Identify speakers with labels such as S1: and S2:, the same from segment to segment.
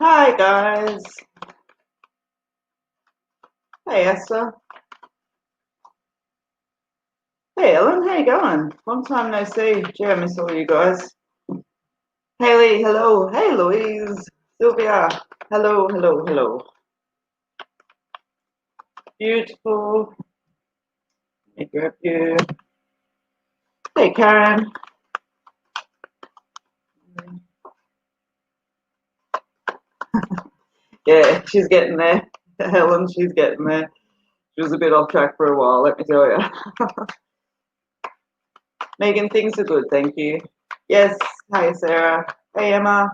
S1: Hi guys. Hey Esther. Hey Ellen, how you going? Long time no see. Gee, I miss all you guys. Haley, hello. Hey Louise. Sylvia. Hello, hello, hello. Beautiful. Let me grab you. Hey Karen. Yeah, she's getting there. Helen, she's getting there. She was a bit off track for a while, let me tell you. Megan, things are good, thank you. Yes, hey Sarah. Hey Emma.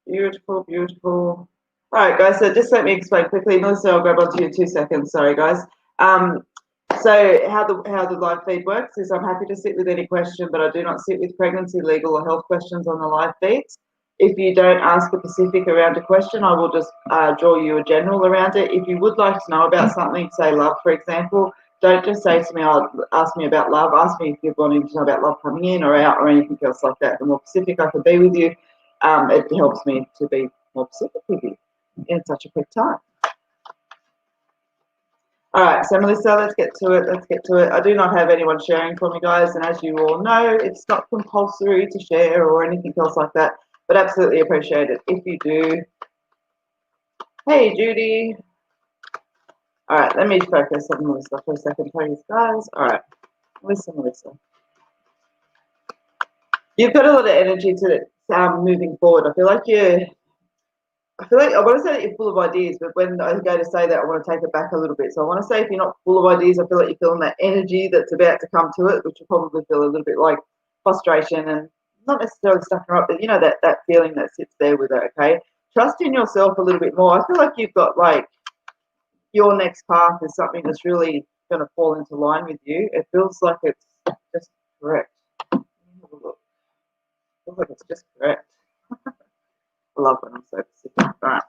S1: Beautiful, beautiful. All right, guys, so just let me explain quickly. Melissa, I'll grab onto you in 2 seconds. Sorry, guys. Um, so how the live feed works is I'm happy to sit with any question, but I do not sit with pregnancy, legal, or health questions on the live feeds. If you don't ask a specific around a question, I will just draw you a general around it. If you would like to know about something, say love, for example, don't just say to me, "Oh, ask me about love." Ask me if you're wanting to know about love coming in or out or anything else like that. The more specific I can be with you, it helps me to be more specific with you in such a quick time. All right, so Melissa, let's get to it. Let's get to it. I do not have anyone sharing for me, guys, and as you all know, it's not compulsory to share or anything else like that, but absolutely appreciate it if you do. Hey, Judy. All right, let me focus on Melissa for a second, please, guys. All right, Melissa. You've got a lot of energy to it moving forward. I feel like I want to say that you're full of ideas, but when I go to say that, I want to take it back a little bit. So I want to say if you're not full of ideas, I feel like you're feeling that energy that's about to come to it, which will probably feel a little bit like frustration and not necessarily stuck her up, but you know that feeling that sits there with it, okay? Trust in yourself a little bit more. I feel like you've got like your next path is something that's really going to fall into line with you. It feels like it's just correct. It feels like it's just correct. I love when I'm so specific. All right.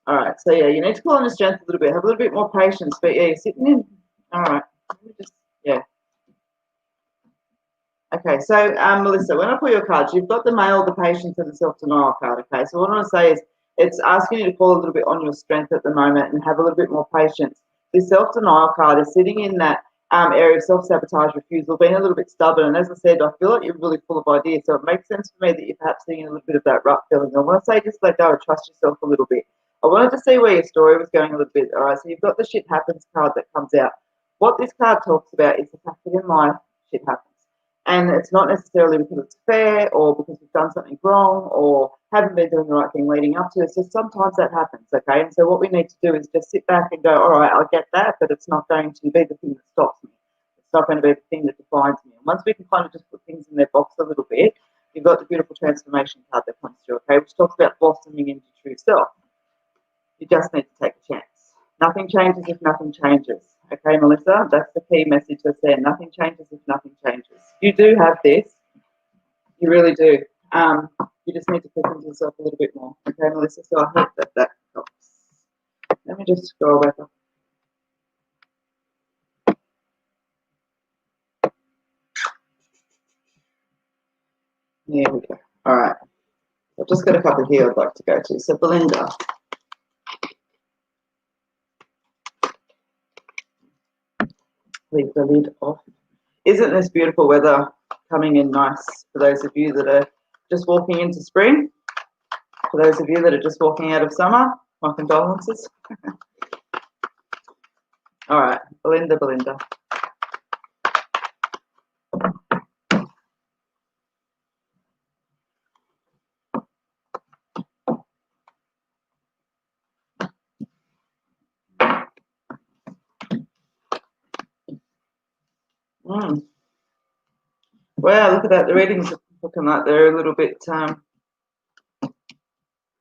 S1: All right, so yeah, you need to call on your strength a little bit, have a little bit more patience, but yeah, you're sitting in. All right, yeah. Okay, so Melissa, when I pull your cards, you've got the male, the patience, and the self-denial card. Okay, so what I want to say is it's asking you to call a little bit on your strength at the moment and have a little bit more patience. The self-denial card is sitting in that area of self-sabotage, refusal, being a little bit stubborn. And as I said, I feel like you're really full of ideas, so it makes sense for me that you're perhaps seeing a little bit of that rut feeling. I want to say just let go and trust yourself a little bit. I wanted to see where your story was going a little bit. All right, so you've got the shit happens card that comes out. What this card talks about is the fact that in life, shit happens. And it's not necessarily because it's fair or because we've done something wrong or haven't been doing the right thing leading up to it. So sometimes that happens, okay? And so what we need to do is just sit back and go, all right, I get that, but it's not going to be the thing that stops me. It's not going to be the thing that defines me. And once we can kind of just put things in their box a little bit, you've got the beautiful transformation card that comes through, okay, which talks about blossoming into true self. You just need to take a chance. Nothing changes if nothing changes. Okay, Melissa, that's the key message that's there. Nothing changes if nothing changes. You do have this. You really do. You just need to put into yourself a little bit more. Okay, Melissa, so I hope that helps. Let me just scroll back up. There we go. All right. I've just got a couple here I'd like to go to. So, Belinda. Leave the lid off. Isn't this beautiful weather coming in nice for those of you that are just walking into spring? For those of you that are just walking out of summer, my condolences. All right, Belinda. Wow, look at that. The readings are looking like they're a little bit on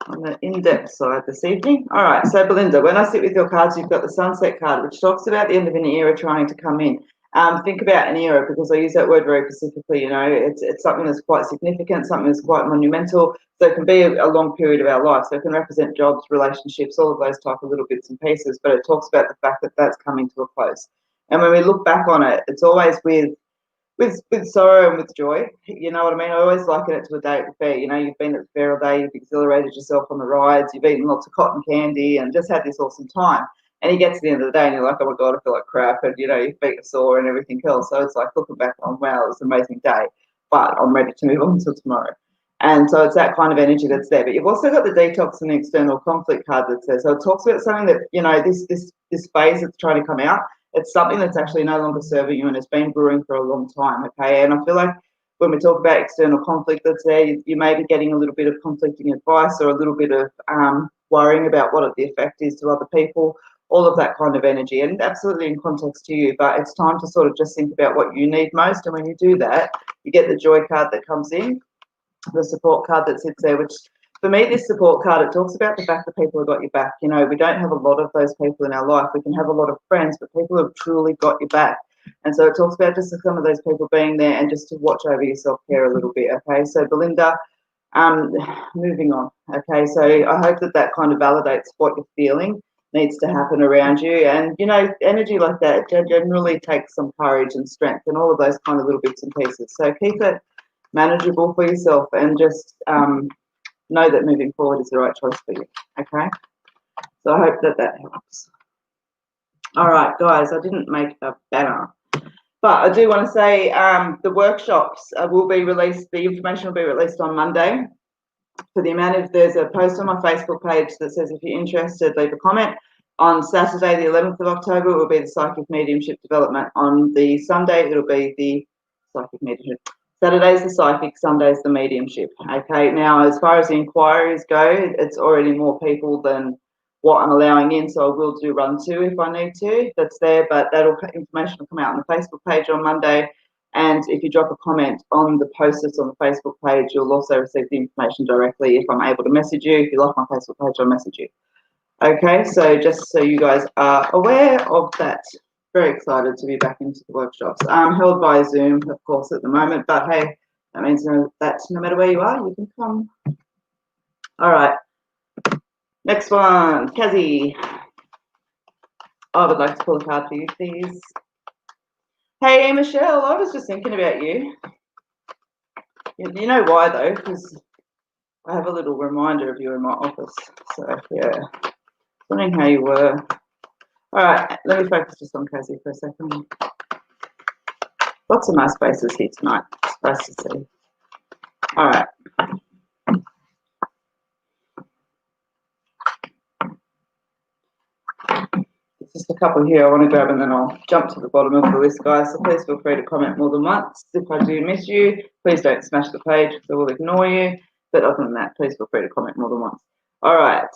S1: the in-depth side this evening. All right, so Belinda, when I sit with your cards, you've got the sunset card, which talks about the end of an era trying to come in. Think about an era, because I use that word very specifically. You know, it's something that's quite significant, something that's quite monumental. So it can be a long period of our life. So it can represent jobs, relationships, all of those type of little bits and pieces. But it talks about the fact that that's coming to a close. And when we look back on it, it's always with with sorrow and with joy. You know what I mean? I always liken it to a day at the fair. You know, you've been at the fair all day, you've exhilarated yourself on the rides, you've eaten lots of cotton candy and just had this awesome time. And you get to the end of the day and you're like, oh my God, I feel like crap. And, you know, your feet are sore and everything else. So it's like looking back on, wow, it was an amazing day, but I'm ready to move on to tomorrow. And so it's that kind of energy that's there. But you've also got the detox and the external conflict card that's there. So it talks about something that, you know, this phase that's trying to come out, it's something that's actually no longer serving you and has been brewing for a long time, okay? And I feel like when we talk about external conflict that's there, you may be getting a little bit of conflicting advice or a little bit of worrying about what the effect is to other people, all of that kind of energy, and absolutely in context to you, but it's time to sort of just think about what you need most. And when you do that, you get the joy card that comes in, the support card that sits there, which for me, this support card, it talks about the fact that people have got your back. You know, we don't have a lot of those people in our life. We can have a lot of friends, but people have truly got your back. And so it talks about just some of those people being there and just to watch over your self-care a little bit, okay? So Belinda, moving on, okay? So I hope that that kind of validates what you're feeling needs to happen around you. And, you know, energy like that generally takes some courage and strength and all of those kind of little bits and pieces. So keep it manageable for yourself and just know that moving forward is the right choice for you, okay? So I hope that that helps. All right, guys, I didn't make a banner, but I do want to say the workshops will be released, the information will be released on Monday. For the amount of, there's a post on my Facebook page that says if you're interested, leave a comment. On Saturday, the 11th of October, it will be the Psychic Mediumship Development. On the Sunday, it'll be the Psychic Mediumship. Saturday's the Psychic, Sunday's the Mediumship. Okay, now as far as the inquiries go, it's already more people than what I'm allowing in, so I will do run 2 if I need to. That's there, but information will come out on the Facebook page on Monday. And if you drop a comment on the post that's on the Facebook page, you'll also receive the information directly if I'm able to message you. If you like my Facebook page, I'll message you. Okay, so just so you guys are aware of that. Very excited to be back into the workshops. Held by Zoom, of course, at the moment, but hey, that means that no matter where you are, you can come. All right, next one, Kazi. I would like to pull a card for you, please. Hey, Michelle, I was just thinking about you. You know why, though? Because I have a little reminder of you in my office. So, yeah, wondering how you were. All right, let me focus just on Kazi for a second. Lots of nice faces here tonight. It's nice to see. All right. Just a couple here I want to grab and then I'll jump to the bottom of the list, guys. So please feel free to comment more than once. If I do miss you, please don't smash the page because I will ignore you. But other than that, please feel free to comment more than once. All right.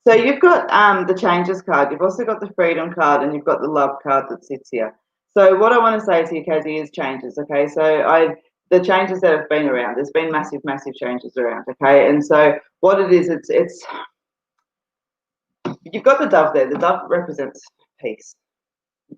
S1: So you've got the changes card. You've also got the freedom card and you've got the love card that sits here. So what I want to say to you, Kazi, is changes, okay? So the changes that have been around, there's been massive, massive changes around, okay? And so what it is, it's you've got the dove there. The dove represents peace,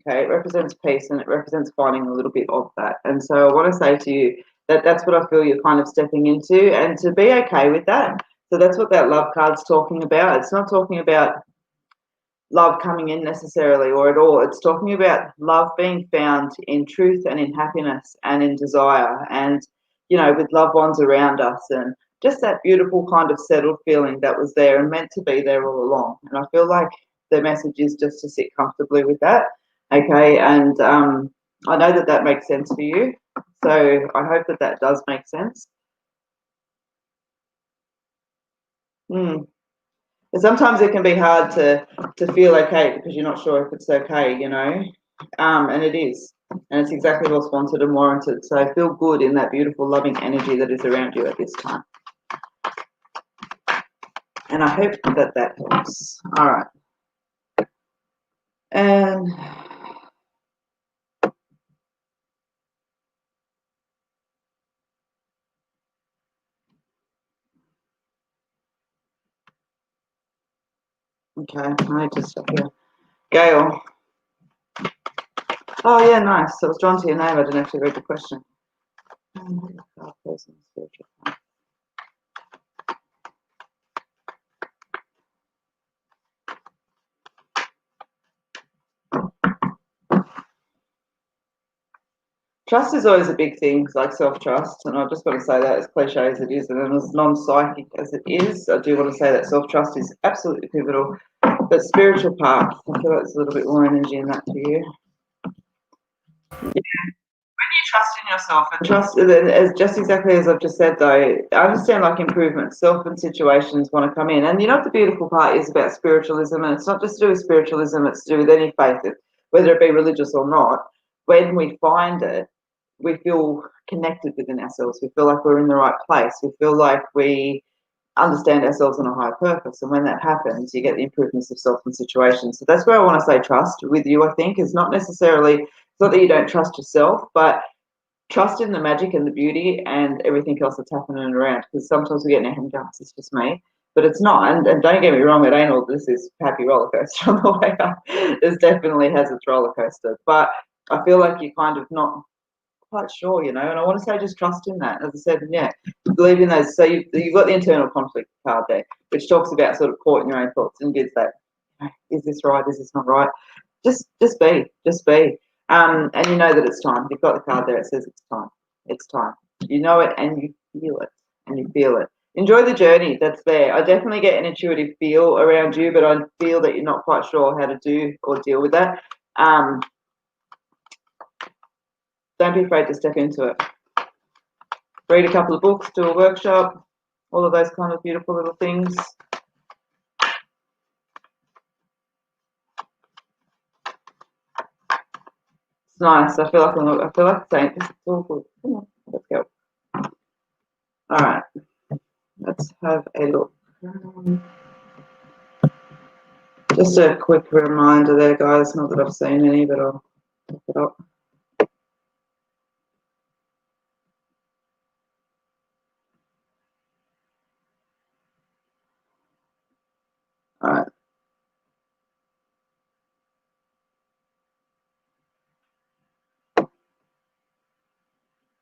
S1: okay? It represents peace and it represents finding a little bit of that. And so I want to say to you that that's what I feel you're kind of stepping into and to be okay with that. So that's what that love card's talking about. It's not talking about love coming in necessarily or at all. It's talking about love being found in truth and in happiness and in desire and, you know, with loved ones around us and just that beautiful kind of settled feeling that was there and meant to be there all along. And I feel like the message is just to sit comfortably with that, okay? And I know that that makes sense for you. So I hope that that does make sense. Sometimes it can be hard to feel okay because you're not sure if it's okay, you know, and it is, and it's exactly what's wanted and warranted. So feel good in that beautiful, loving energy that is around you at this time. And I hope that that helps. All right. And okay, I just stop here. Gail. Oh yeah, nice. So I was drawn to your name. I didn't actually read the question. Trust is always a big thing, like self-trust, and I just want to say that, as cliche as it is, and as non-psychic as it is, I do want to say that self-trust is absolutely pivotal. But spiritual part, I feel like there's a little bit more energy in that for you. Trust in yourself and trust, as just exactly as I've just said, though, I understand like improvement, self and situations want to come in. And you know what the beautiful part is about spiritualism, and it's not just to do with spiritualism, it's to do with any faith, whether it be religious or not. When we find it, we feel connected within ourselves. We feel like we're in the right place. We feel like we understand ourselves on a higher purpose. And when that happens, you get the improvements of self and situations. So that's where I want to say trust with you, I think, is not necessarily, it's not that you don't trust yourself, but trust in the magic and the beauty and everything else that's happening around. Because sometimes we get in our head and go, it's just me. But it's not. And don't get me wrong, it ain't all this is happy roller coaster on the way up. It definitely has its roller coaster. But I feel like you're kind of not quite sure, and I want to say just trust in that. As I said, yeah, believe in those. So you've got the internal conflict card there, which talks about sort of caught in your own thoughts and gives that, is this right? Is this not right? Just be. And you know that it's time. You've got the card there. It says it's time. It's time. You know it and you feel it and you feel it. Enjoy the journey that's there. I definitely get an intuitive feel around you, but I feel that you're not quite sure how to do or deal with that. Don't be afraid to step into it. Read a couple of books, do a workshop, all of those kind of beautiful little things. It's nice. I feel like saying this is all good. Come on, let's go. All right, let's have a look. Just a quick reminder there, guys. Not that I've seen any, but I'll look it up. All right.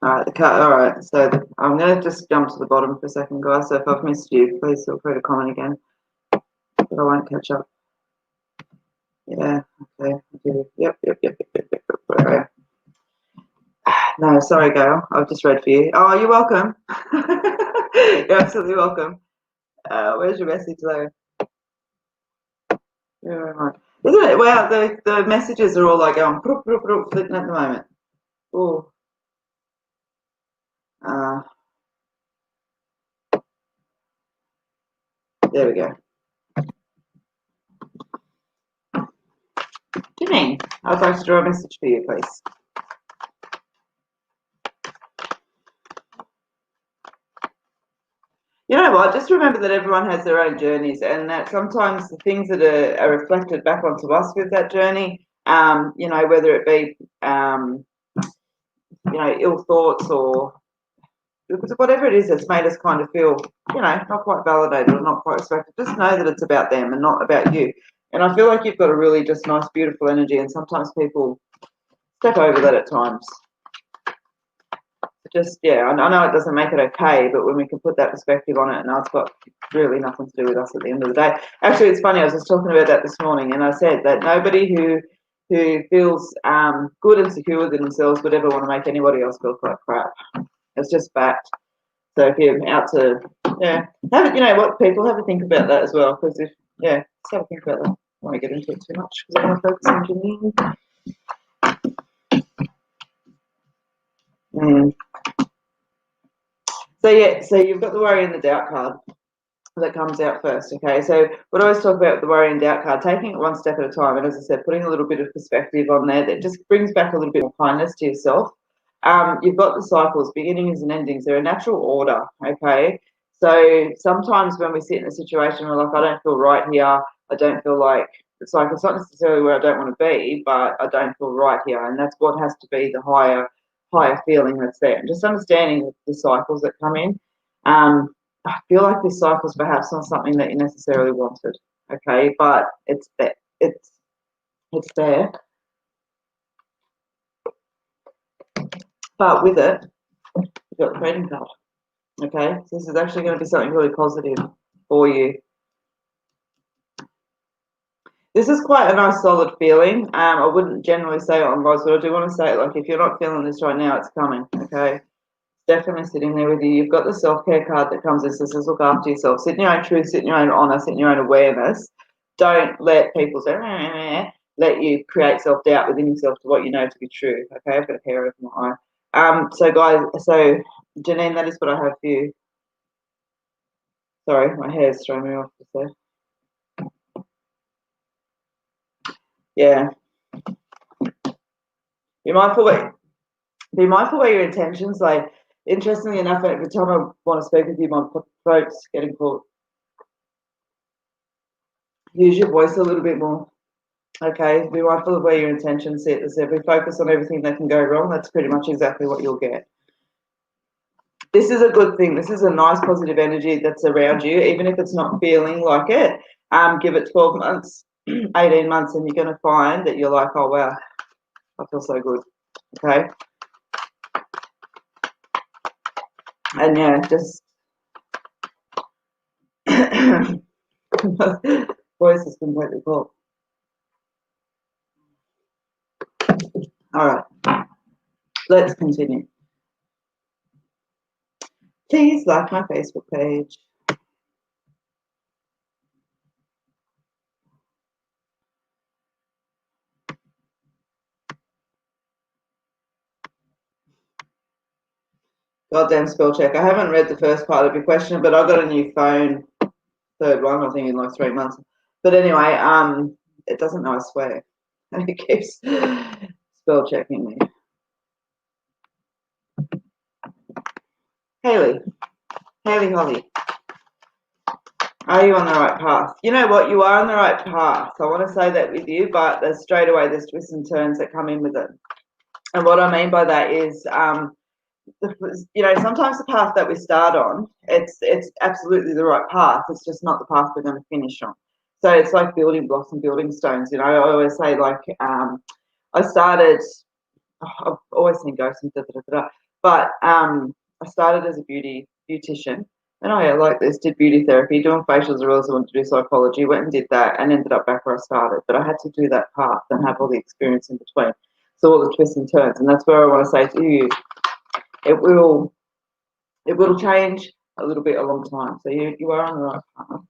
S1: All right, all right, so I'm going to just jump to the bottom for a second, guys. So if I've missed you, please feel free to comment again, but I won't catch up. Yeah, okay, I do. Yep. Right. No, sorry, Gail. I've just read for you. Oh, you're welcome. You're absolutely welcome. Where's your message, though? Yeah, isn't it? Wow, the messages are all like going flipping at the moment. Oh. There we go. Jimmy, I'd like to draw a message for you, please. You know what? Just remember that everyone has their own journeys, and that sometimes the things that are reflected back onto us with that journey, whether it be, ill thoughts or whatever it is that's made us kind of feel, not quite validated or not quite respected, just know that it's about them and not about you. And I feel like you've got a really just nice, beautiful energy, and sometimes people step over that at times. Just, yeah, I know it doesn't make it okay, but when we can put that perspective on it, and it's got really nothing to do with us at the end of the day. Actually, it's funny, I was just talking about that this morning, and I said that nobody who feels good and secure within themselves would ever want to make anybody else feel like crap. It's just fact. So if you're out to, you know what, people have a think about that as well, because just have a think about that. I don't want to get into it too much because I want to focus on Janine. So you've got the worry and the doubt card that comes out first, okay? So what I always talk about the worry and doubt card, taking it one step at a time, and as I said, putting a little bit of perspective on there that just brings back a little bit more kindness to yourself. You've got the cycles, beginnings and endings. They're a natural order, okay? So sometimes when we sit in a situation where like, I don't feel right here, I don't feel like, it's like, it's not necessarily where I don't want to be, but I don't feel right here. And that's what has to be the higher feeling that's there. And just understanding the cycles that come in. I feel like this cycle's perhaps not something that you necessarily wanted, okay? But it's there. It's there. But with it, you've got the trading card, okay? So this is actually going to be something really positive for you. This is quite a nice solid feeling. I wouldn't generally say it on voice, but I do want to say it, like, if you're not feeling this right now, it's coming, okay? Definitely sitting there with you. You've got the self-care card that comes with this. Says look after yourself. Sit in your own truth, sit in your own honour, sit in your own awareness. Don't let people say, let you create self-doubt within yourself to what you know to be true. Okay, I've got a hair over my eye. So guys, so Janine, that is what I have for you. Sorry, my hair's throwing me off. So. Yeah. Be mindful where your intentions, like, interestingly enough, every time I want to speak with you, my throat's getting caught. Use your voice a little bit more. Okay, be mindful of where your intentions sit. As if we focus on everything that can go wrong, that's pretty much exactly what you'll get. This is a good thing. This is a nice positive energy that's around you, even if it's not feeling like it. Give it 12 months, 18 months, and you're going to find that you're like, oh, wow, I feel so good. Okay. And yeah, just voice is completely cool. All right, let's continue. Please like my Facebook page. Goddamn spell check. I haven't read the first part of your question, but I got a new phone, third one, I think, in like 3 months. But anyway, it doesn't know I swear. It keeps spell checking me. Haley Holly, are you on the right path? You know what? You are on the right path. I want to say that with you, but there's straight away there's twists and turns that come in with it. And what I mean by that is, sometimes the path that we start on, it's absolutely the right path. It's just not the path we're going to finish on. So it's like building blocks and building stones. You know, I always say, like, I started. I've always seen ghosts and but I started as a beautician, and I like this, did beauty therapy, doing facials. I also wanted to do psychology. Went and did that, and ended up back where I started. But I had to do that path and have all the experience in between. So all the twists and turns, and that's where I want to say to you, it will change a little bit along time. So you are on the right path.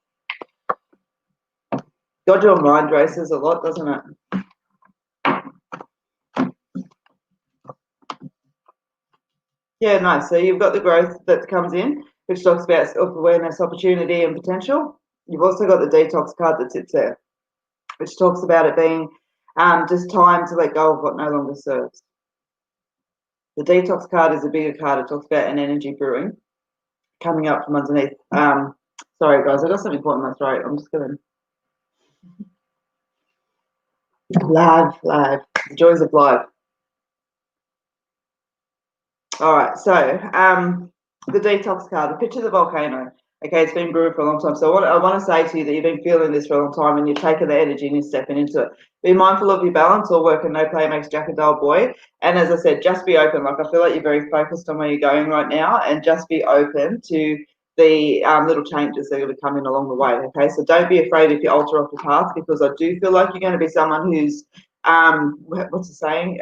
S1: God, your mind races a lot, doesn't it? Yeah, nice. So you've got the growth that comes in, which talks about self-awareness, opportunity, and potential. You've also got the detox card that sits there, which talks about it being just time to let go of what no longer serves. The detox card is a bigger card. It talks about an energy brewing coming up from underneath. Sorry, guys, I got something caught in my throat. I'm just going live. The joys of live. All right, so the detox card, the picture of the volcano. Okay, it's been brewing for a long time. So I want to say to you that you've been feeling this for a long time, and you're taking the energy and you're stepping into it. Be mindful of your balance. All work and no play makes Jack a dull boy. And as I said, just be open. Like, I feel like you're very focused on where you're going right now, and just be open to the little changes that are going to come in along the way. Okay, so don't be afraid if you alter off the path, because I do feel like you're going to be someone who's what's the saying?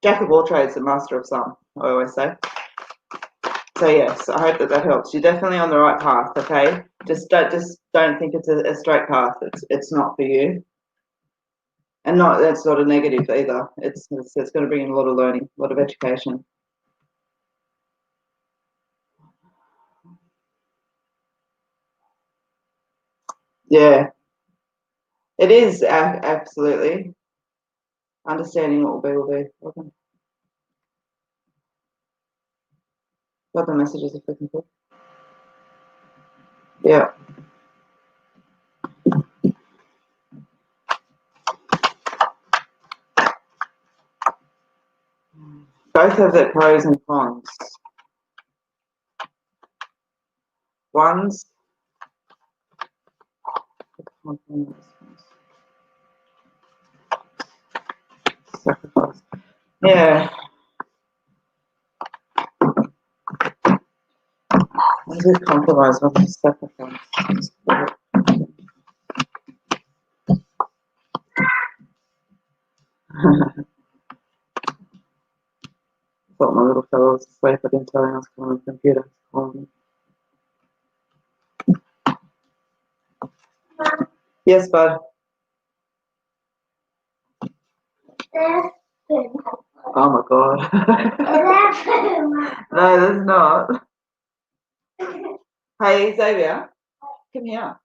S1: Jack of all trades and master of some, I always say. So yes, I hope that helps. You're definitely on the right path. Okay, just don't think it's a straight path. It's not for you, and that's not a negative either. It's going to bring in a lot of learning, a lot of education. Yeah, it is absolutely understanding what will be. Okay. Got the messages if we can put. Yeah. Both have their pros and cons. One's sacrifice. Yeah. What is compromise? What is sacrifice? Thought my little fellow was asleep. I didn't tell him I was calling the computer. Yes, bud. Oh my god. No, there's not. Hey, Xavier, come here.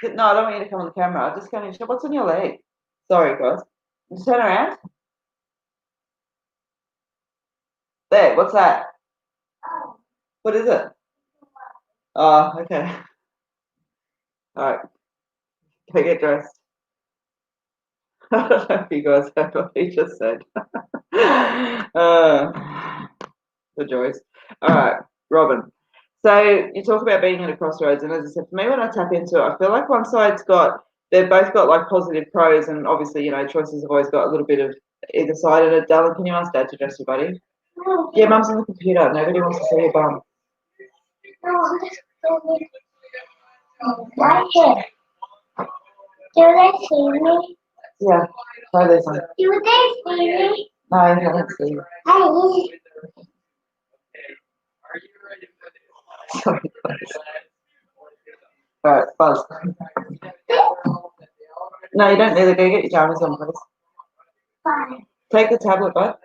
S1: No, I don't want you to come on the camera. I'll just come in. What's on your leg? Sorry, guys. Just turn around. There, what's that? What is it? Oh, okay. All right, go get dressed. I don't know if you guys heard what he just said. The joys. All right, Robin. So you talk about being at a crossroads, and as I said, for me, when I tap into it, I feel like one side's got, they've both got like positive pros, and obviously, you know, choices have always got a little bit of either side of it. Darling, can you ask Dad to dress you, buddy? Yeah, Mum's on the computer. Nobody wants to see your bum.
S2: Right here. Do they see me?
S1: Yeah, try this one.
S2: Do they see me?
S1: No, I haven't seen you.
S2: Hey.
S1: Sorry, guys. All right, Buzz. No, you don't need to go get your jammies on, please.
S2: Fine.
S1: Take the tablet, bud.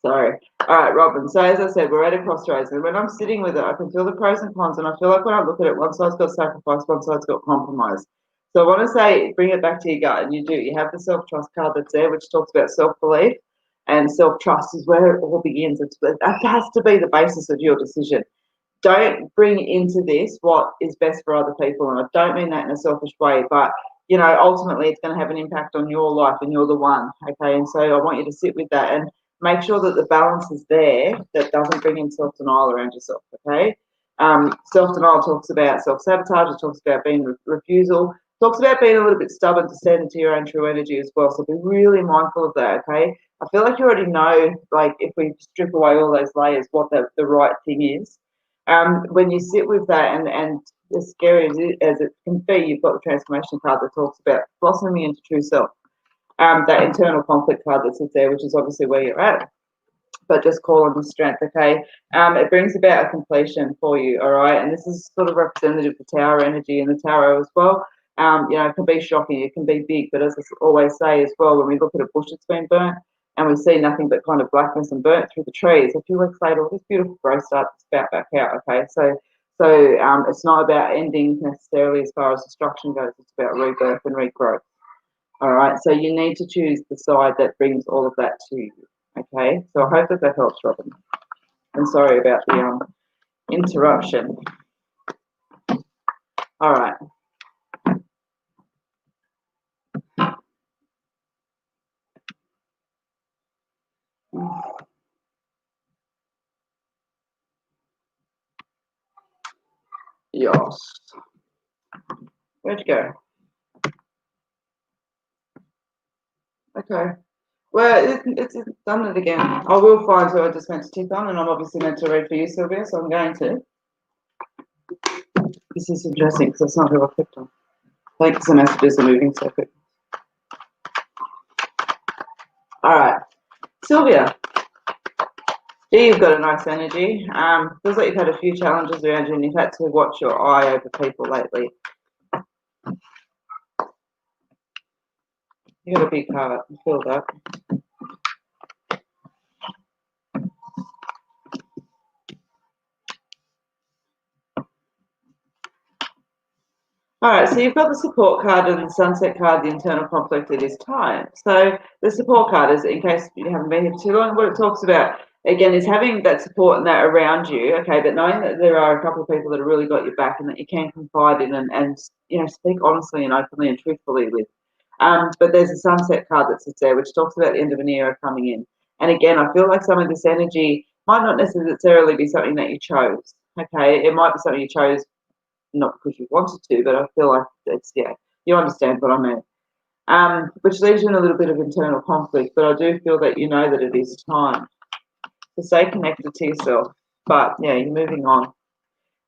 S1: Sorry. All right, Robin. So as I said, we're at a crossroads, and when I'm sitting with it, I can feel the pros and cons, and I feel like when I look at it, one side's got sacrifice, one side's got compromise. So I want to say, bring it back to your gut, and you do. You have the self-trust card that's there, which talks about self-belief, and self-trust is where it all begins. That has to be the basis of your decision. Don't bring into this what is best for other people, and I don't mean that in a selfish way, but you know, ultimately it's going to have an impact on your life, and you're the one, okay? And so I want you to sit with that and make sure that the balance is there, that doesn't bring in self-denial around yourself, okay? Self-denial talks about self-sabotage, it talks about being refusal, talks about being a little bit stubborn to stand into your own true energy as well. So be really mindful of that, okay? I feel like you already know, like if we strip away all those layers, what the right thing is. When you sit with that, and as scary as it can be, you've got the transformation card that talks about blossoming into true self. That internal conflict card that sits there, which is obviously where you're at, but just call on the strength, okay? It brings about a completion for you, all right? And this is sort of representative of the tower energy and the tarot as well. You know, it can be shocking, it can be big, but as I always say as well, when we look at a bush that's been burnt and we see nothing but kind of blackness and burnt through the trees, a few weeks later, all this beautiful growth starts to spout back out, okay? So it's not about ending necessarily as far as destruction goes, it's about rebirth and regrowth. All right, so you need to choose the side that brings all of that to you. Okay, so I hope that helps, Robin. And sorry about the interruption. All right. Yes. Where'd you go? Okay. Well, it's done it again. I will find who I just meant to tick on, and I'm obviously meant to read for you, Sylvia, so I'm going to. This is interesting because that's not who I clicked on. I think the messages are moving so quick. All right. Sylvia, you've got a nice energy. Feels like you've had a few challenges around you and you've had to watch your eye over people lately. You got a big heart. I feel that. All right, so you've got the support card and the sunset card, the internal conflict. It is time. So the support card is, in case you haven't been here for too long, what it talks about, again, is having that support and that around you, okay, but knowing that there are a couple of people that have really got your back and that you can confide in and you know, speak honestly and openly and truthfully with. But there's a sunset card that sits there, which talks about the end of an era coming in. And again, I feel like some of this energy might not necessarily be something that you chose, okay? It might be something you chose not because you wanted to, but I feel like it's, yeah, you understand what I mean. Which leaves you in a little bit of internal conflict, but I do feel that you know that it is time to stay connected to yourself. But yeah, you're moving on.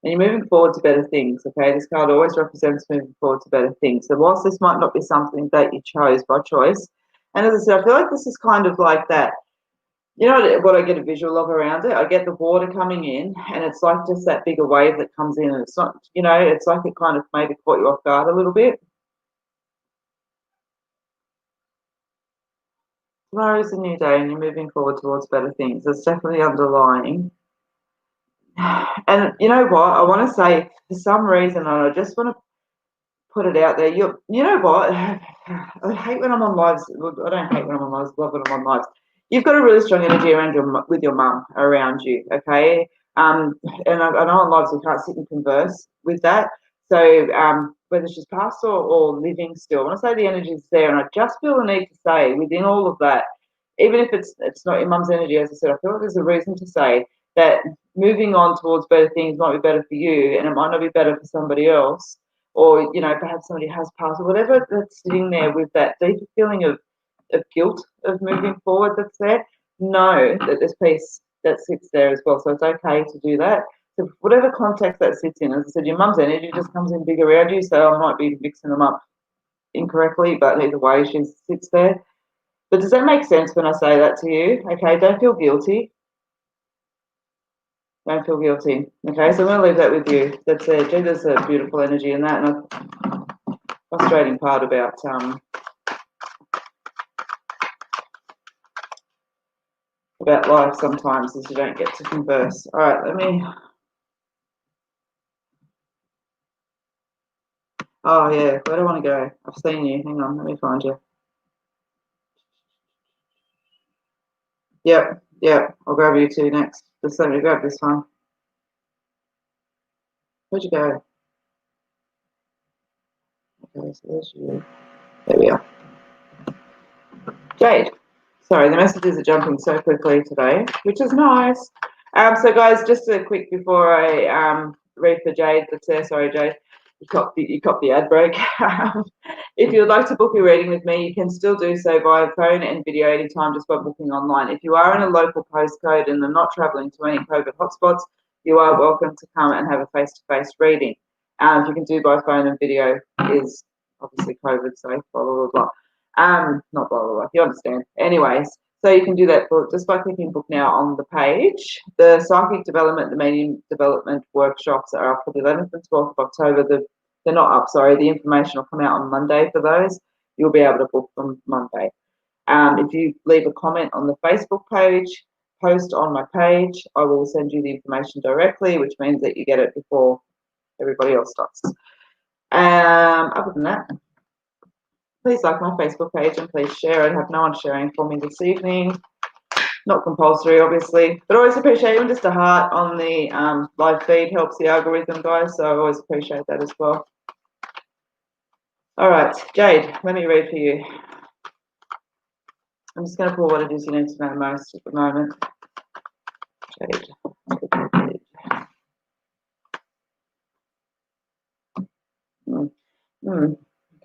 S1: and you're moving forward to better things, okay? This card always represents moving forward to better things. So whilst this might not be something that you chose by choice, and as I said, I feel like this is kind of like that, you know what I get a visual of around it? I get the water coming in, and it's like just that bigger wave that comes in, and it's not, you know, it's like it kind of maybe caught you off guard a little bit. Tomorrow is a new day, and you're moving forward towards better things. It's definitely underlying. And you know what? I want to say, for some reason, and I just want to put it out there. You know what? I hate when I'm on lives. I don't hate when I'm on lives. I love when I'm on lives. You've got a really strong energy around with your mum around you. Okay. And I know on lives we can't sit and converse with that. So whether she's passed or living still, I want to say the energy is there, and I just feel the need to say within all of that, even if it's not your mum's energy, as I said, I feel like there's a reason to say that moving on towards better things might be better for you, and it might not be better for somebody else, or you know, perhaps somebody has passed, or whatever that's sitting there with that deeper feeling of guilt of moving forward that's there. Know that there's peace that sits there as well. So it's okay to do that. So whatever context that sits in, as I said, your mum's energy just comes in big around you, so I might be mixing them up incorrectly, but either way she sits there. But does that make sense when I say that to you? Okay, don't feel guilty. Don't feel guilty. Okay, so I'm going to leave that with you. That's it. Gee, there's a beautiful energy in that, and a frustrating part about life sometimes is you don't get to converse. All right, let me. Oh yeah, where do I want to go? I've seen you. Hang on, let me find you. Yep, yep. I'll grab you two next. Just let me grab this one. Where'd you go? Okay, so there's you. There we are. Jade. Sorry, the messages are jumping so quickly today, which is nice. So guys, just a quick before I read for Jade that's there. Sorry, Jade. You caught the ad break. If you would like to book a reading with me, you can still do so via phone and video anytime just by booking online. If you are in a local postcode and are not travelling to any COVID hotspots, you are welcome to come and have a face-to-face reading. If you can do by phone and video is obviously COVID safe, blah, blah, blah, blah. Not blah, blah, blah. You understand. Anyways, so you can do that just by clicking book now on the page. The psychic development, the medium development workshops are up for the 11th and 12th of October. They're not up, sorry. The information will come out on Monday for those. You'll be able to book them Monday. If you leave a comment on the Facebook page, post on my page, I will send you the information directly, which means that you get it before everybody else does. Other than that, please like my Facebook page and please share. I have no one sharing for me this evening. Not compulsory, obviously, but I always appreciate even just a heart on the live feed helps the algorithm, guys, so I always appreciate that as well. All right, Jade, let me read for you. I'm just going to pull what it is you need to know most at the moment. Jade.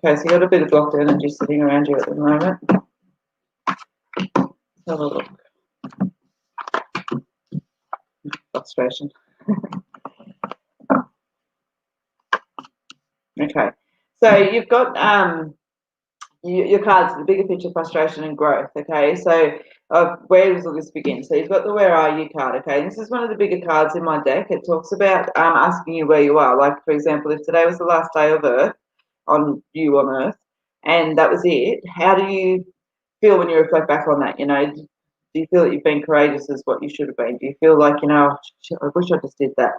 S1: Okay, so you've got a bit of blocked energy sitting around you at the moment. Let's have a look. Frustration. Okay, so you've got your cards, the bigger picture, frustration and growth. Okay, so where does all this begin? So you've got the where are you card. Okay, and this is one of the bigger cards in my deck. It talks about asking you where you are. Like, for example, if today was the last day of Earth, on Earth, and that was it, how do you feel when you reflect back on that? You know, do you feel that you've been courageous as what you should have been? Do you feel like, you know, I wish I just did that?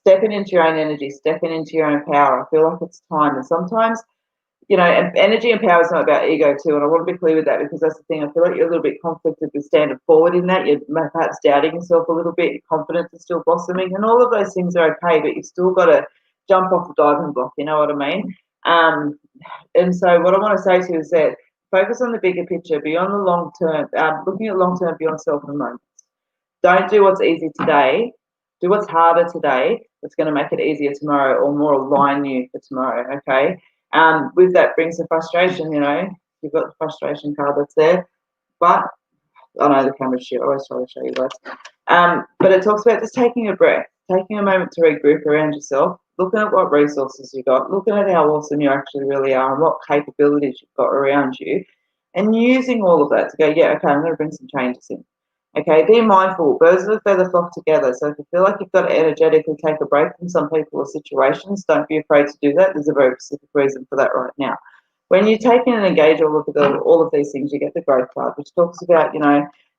S1: Stepping into your own energy, stepping into your own power. I feel like it's time. And sometimes, you know, and energy and power is not about ego too. And I want to be clear with that, because that's the thing. I feel like you're a little bit conflicted with standing forward in that. You're perhaps doubting yourself a little bit. Your confidence is still blossoming, and all of those things are okay, but you've still got to jump off the diving block. You know what I mean? And so what I want to say to you is that focus on the bigger picture, beyond the long term, looking at long term beyond self and moments. Don't do what's easy today. Do what's harder today. That's going to make it easier tomorrow, or more align you for tomorrow. Okay. With that brings the frustration. You know, you've got the frustration card that's there, but I know the camera's shit. I always try to show you guys. But it talks about just taking a breath. taking a moment to regroup around yourself, looking at what resources you got, looking at how awesome you actually really are and what capabilities you've got around you, and using all of that to go, yeah, okay, I'm going to bring some changes in. Okay, be mindful. Birds of a feather flock together. So if you feel like you've got to energetically take a break from some people or situations, don't be afraid to do that. There's a very specific reason for that right now. When you take in and engage all of these things, you get the growth card, which talks about,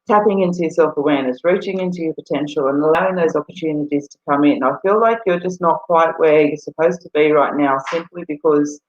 S1: tapping into your self-awareness, reaching into your potential and allowing those opportunities to come in. I feel like you're just not quite where you're supposed to be right now, simply because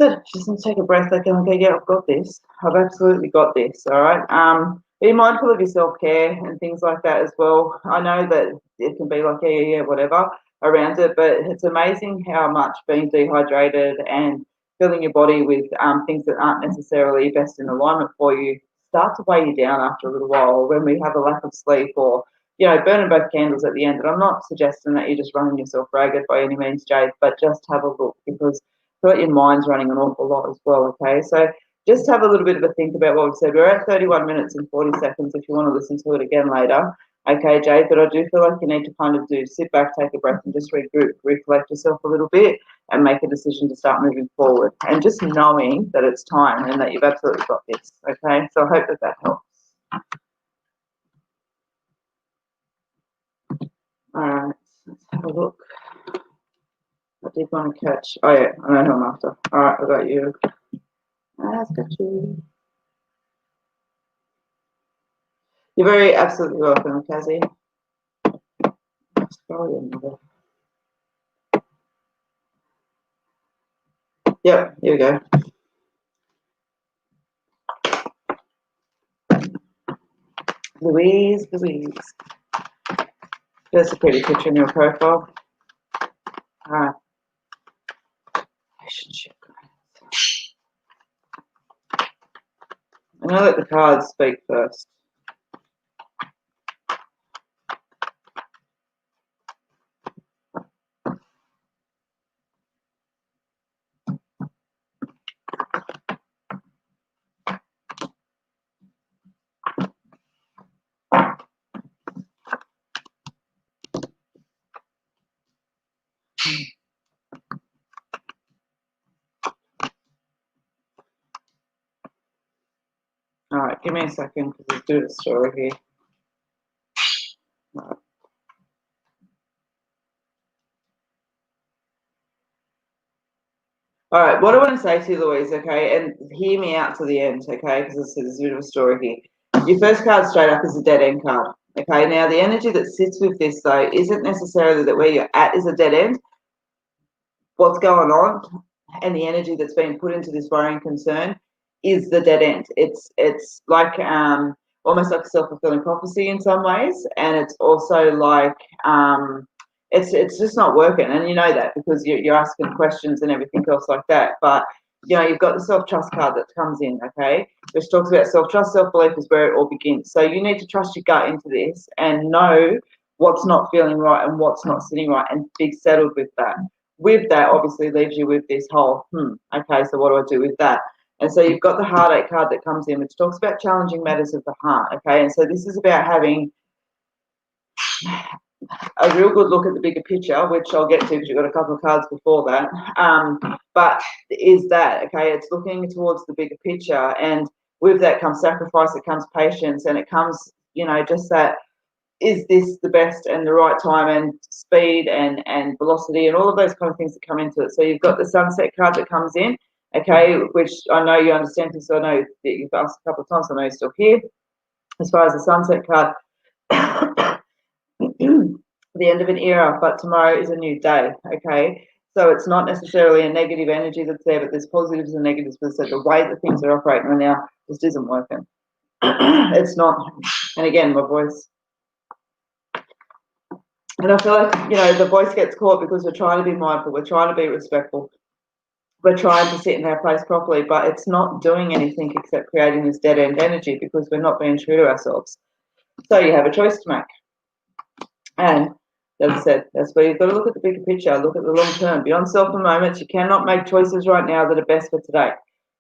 S1: just take a breath, like, okay, yeah, I've got this. I've absolutely got this, all right? Be mindful of your self-care and things like that as well. I know that it can be like, yeah, whatever around it, but it's amazing how much being dehydrated and filling your body with things that aren't necessarily best in alignment for you start to weigh you down after a little while, or when we have a lack of sleep, or burning both candles at the end. And I'm not suggesting that you're just running yourself ragged by any means, Jade, but just have a look, because I feel like your mind's running an awful lot as well, okay? So just have a little bit of a think about what we've said. We're at 31 minutes and 40 seconds if you want to listen to it again later. Okay, Jade, but I do feel like you need to kind of sit back, take a breath, and just regroup, recollect yourself a little bit and make a decision to start moving forward. And just knowing that it's time and that you've absolutely got this, okay? So I hope that helps. All right, let's have a look. I did want to catch, oh yeah, I know who I'm after. All right, I got you. I've got you. You're very absolutely welcome, Cassie. Yep, here we go. Louise. There's a pretty picture in your profile. All right. Relationship. I'm going to let the cards speak first. All right, give me a second because there's a bit of a story here. All right, what I want to say to you, Louise, okay, and hear me out to the end, okay, because there's a bit of a story here. Your first card straight up is a dead end card, okay? Now, the energy that sits with this, though, isn't necessarily that where you're at is a dead end. What's going on and the energy that's being put into this worrying concern is the dead end. It's like almost like a self-fulfilling prophecy in some ways, and it's also like it's just not working, and you know that because you're asking questions and everything else like that. But you've got the self-trust card that comes in, okay, which talks about self-trust, self-belief is where it all begins. So you need to trust your gut into this and know what's not feeling right and what's not sitting right, and be settled with that. With that, obviously leaves you with this whole, okay, so what do I do with that? And so you've got the heartache card that comes in, which talks about challenging matters of the heart, okay? And so this is about having a real good look at the bigger picture, which I'll get to because you've got a couple of cards before that. But is that, okay, it's looking towards the bigger picture, and with that comes sacrifice, it comes patience, and it comes, just that, is this the best and the right time and speed and velocity and all of those kind of things that come into it. So you've got the sunset card that comes in, okay, which I know you understand because I know that you've asked a couple of times, I know you're still here. As far as the sunset card, the end of an era, but tomorrow is a new day, okay? So it's not necessarily a negative energy that's there, but there's positives and negatives. But so the way that things are operating right now just isn't working. It's not. And again, my voice. And I feel like, the voice gets caught because we're trying to be mindful, we're trying to be respectful, we're trying to sit in our place properly, but it's not doing anything except creating this dead end energy because we're not being true to ourselves. So you have a choice to make. And as I said, that's where you've got to look at the bigger picture, look at the long term. Beyond self and moments, you cannot make choices right now that are best for today.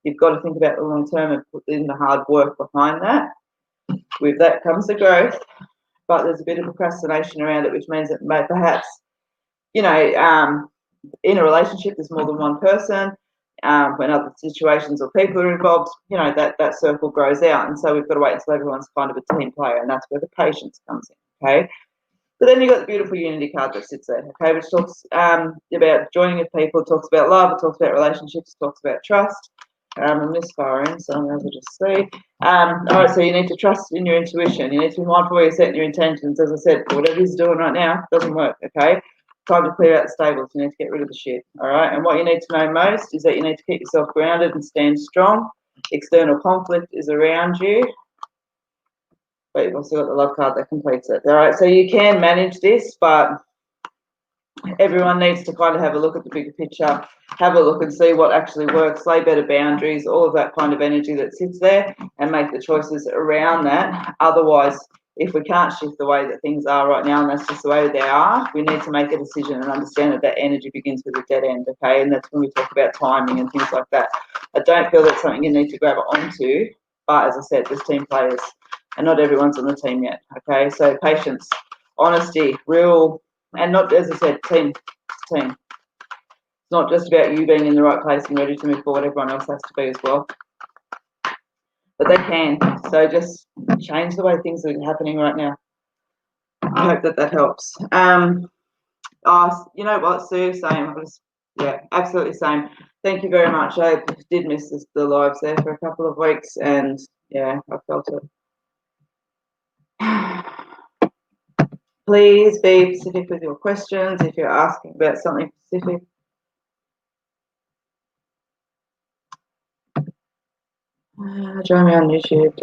S1: You've got to think about the long term and put in the hard work behind that. With that comes the growth. but there's a bit of procrastination around it, which means that perhaps, you know, in a relationship, there's more than one person. When other situations or people are involved, you know, that circle grows out. And so we've got to wait until everyone's kind of a team player, and that's where the patience comes in, okay? But then you've got the beautiful unity card that sits there, okay, which talks about joining with people, it talks about love, it talks about relationships, it talks about trust. I'm misfiring, so I'm able to just see. All right, so you need to trust in your intuition. You need to be mindful where you're setting your intentions. As I said, whatever he's doing right now doesn't work, okay? Time to clear out the stables. You need to get rid of the shit, all right? And what you need to know most is that you need to keep yourself grounded and stand strong. External conflict is around you, but you've also got the love card that completes it, all right? So you can manage this, but everyone needs to kind of have a look at the bigger picture, have a look and see what actually works, lay better boundaries, all of that kind of energy that sits there, and make the choices around that. Otherwise, if we can't shift the way that things are right now, and that's just the way they are, we need to make a decision and understand that that energy begins with a dead end, okay? And that's when we talk about timing and things like that. I don't feel that's something you need to grab onto, but as I said, there's team players, and not everyone's on the team yet, okay? So patience, honesty, real, and not, as I said, team. It's not just about you being in the right place and ready to move forward. Everyone else has to be as well. But they can. So just change the way things are happening right now. I hope that helps. Oh, you know what, Sue? Same. Yeah, absolutely same. Thank you very much. I did miss the lives there for a couple of weeks, and yeah, I felt it. Please be specific with your questions if you're asking about something specific. Join me on YouTube.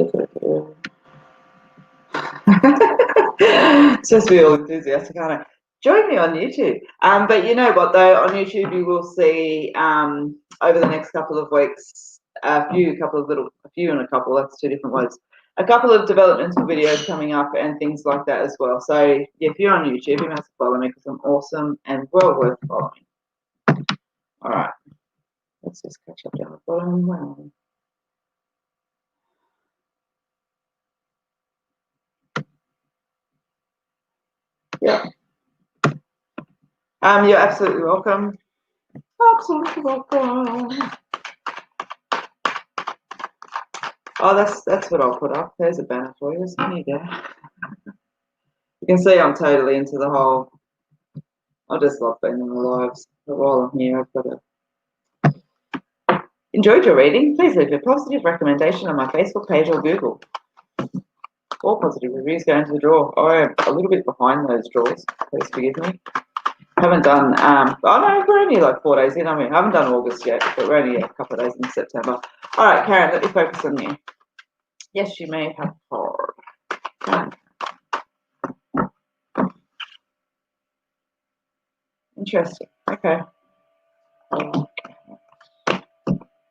S1: It's just be all enthusiastic, aren't I? Join me on YouTube. But you know what though, on YouTube you will see over the next couple of weeks a few, that's two different words. A couple of developmental videos coming up and things like that as well. So if you're on YouTube, you must follow me because I'm awesome and well worth following. All right, let's just catch up down the bottom. Wow. Yeah. You're absolutely welcome. Absolutely welcome. Oh, that's what I'll put up. There's a banner for you. There you go. You can see I'm totally into the whole. I just love being in the lives. But while I'm here, I've got to. Enjoyed your reading? Please leave a positive recommendation on my Facebook page or Google. All positive reviews go into the draw. I am a little bit behind those draws. Please forgive me. I haven't done. Oh no, we're only like 4 days in. I mean, I haven't done August yet, but we're only a couple of days in September. All right, Karen, let me focus on you. Yes, you may have hard. Interesting. Okay.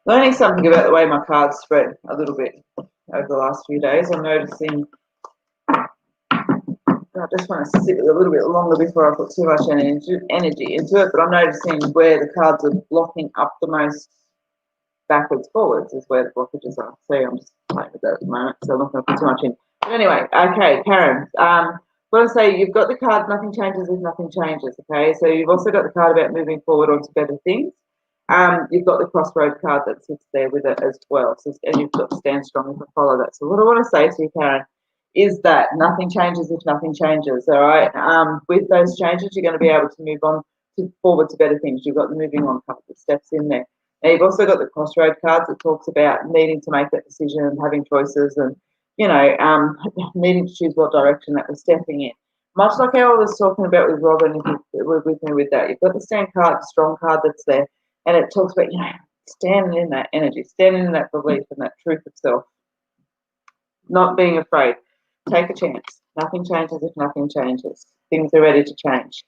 S1: Learning something about the way my cards spread a little bit over the last few days. I'm noticing I just want to sit with it a little bit longer before I put too much energy into it, but I'm noticing where the cards are blocking up the most backwards forwards is where the blockages are. See, I'm just playing with that at the moment, so I'm not going to put too much in. But anyway, okay, Karen, what I say, you've got the card, nothing changes if nothing changes, okay? So you've also got the card about moving forward onto better things. You've got the crossroad card that sits there with it as well. So, and you've got to stand strong and follow that. So what I want to say to you, Karen, is that nothing changes if nothing changes, all right? With those changes, you're going to be able to move on forward to better things. You've got the moving on card that steps in there. Now, you've also got the crossroad cards that talks about needing to make that decision and having choices and, you know, needing to choose what direction that we're stepping in. Much like how I was talking about with Robin, with me with that, you've got the stand card, the strong card that's there, and it talks about, you know, standing in that energy, standing in that belief and that truth of self, not being afraid. Take a chance. Nothing changes if nothing changes. Things are ready to change.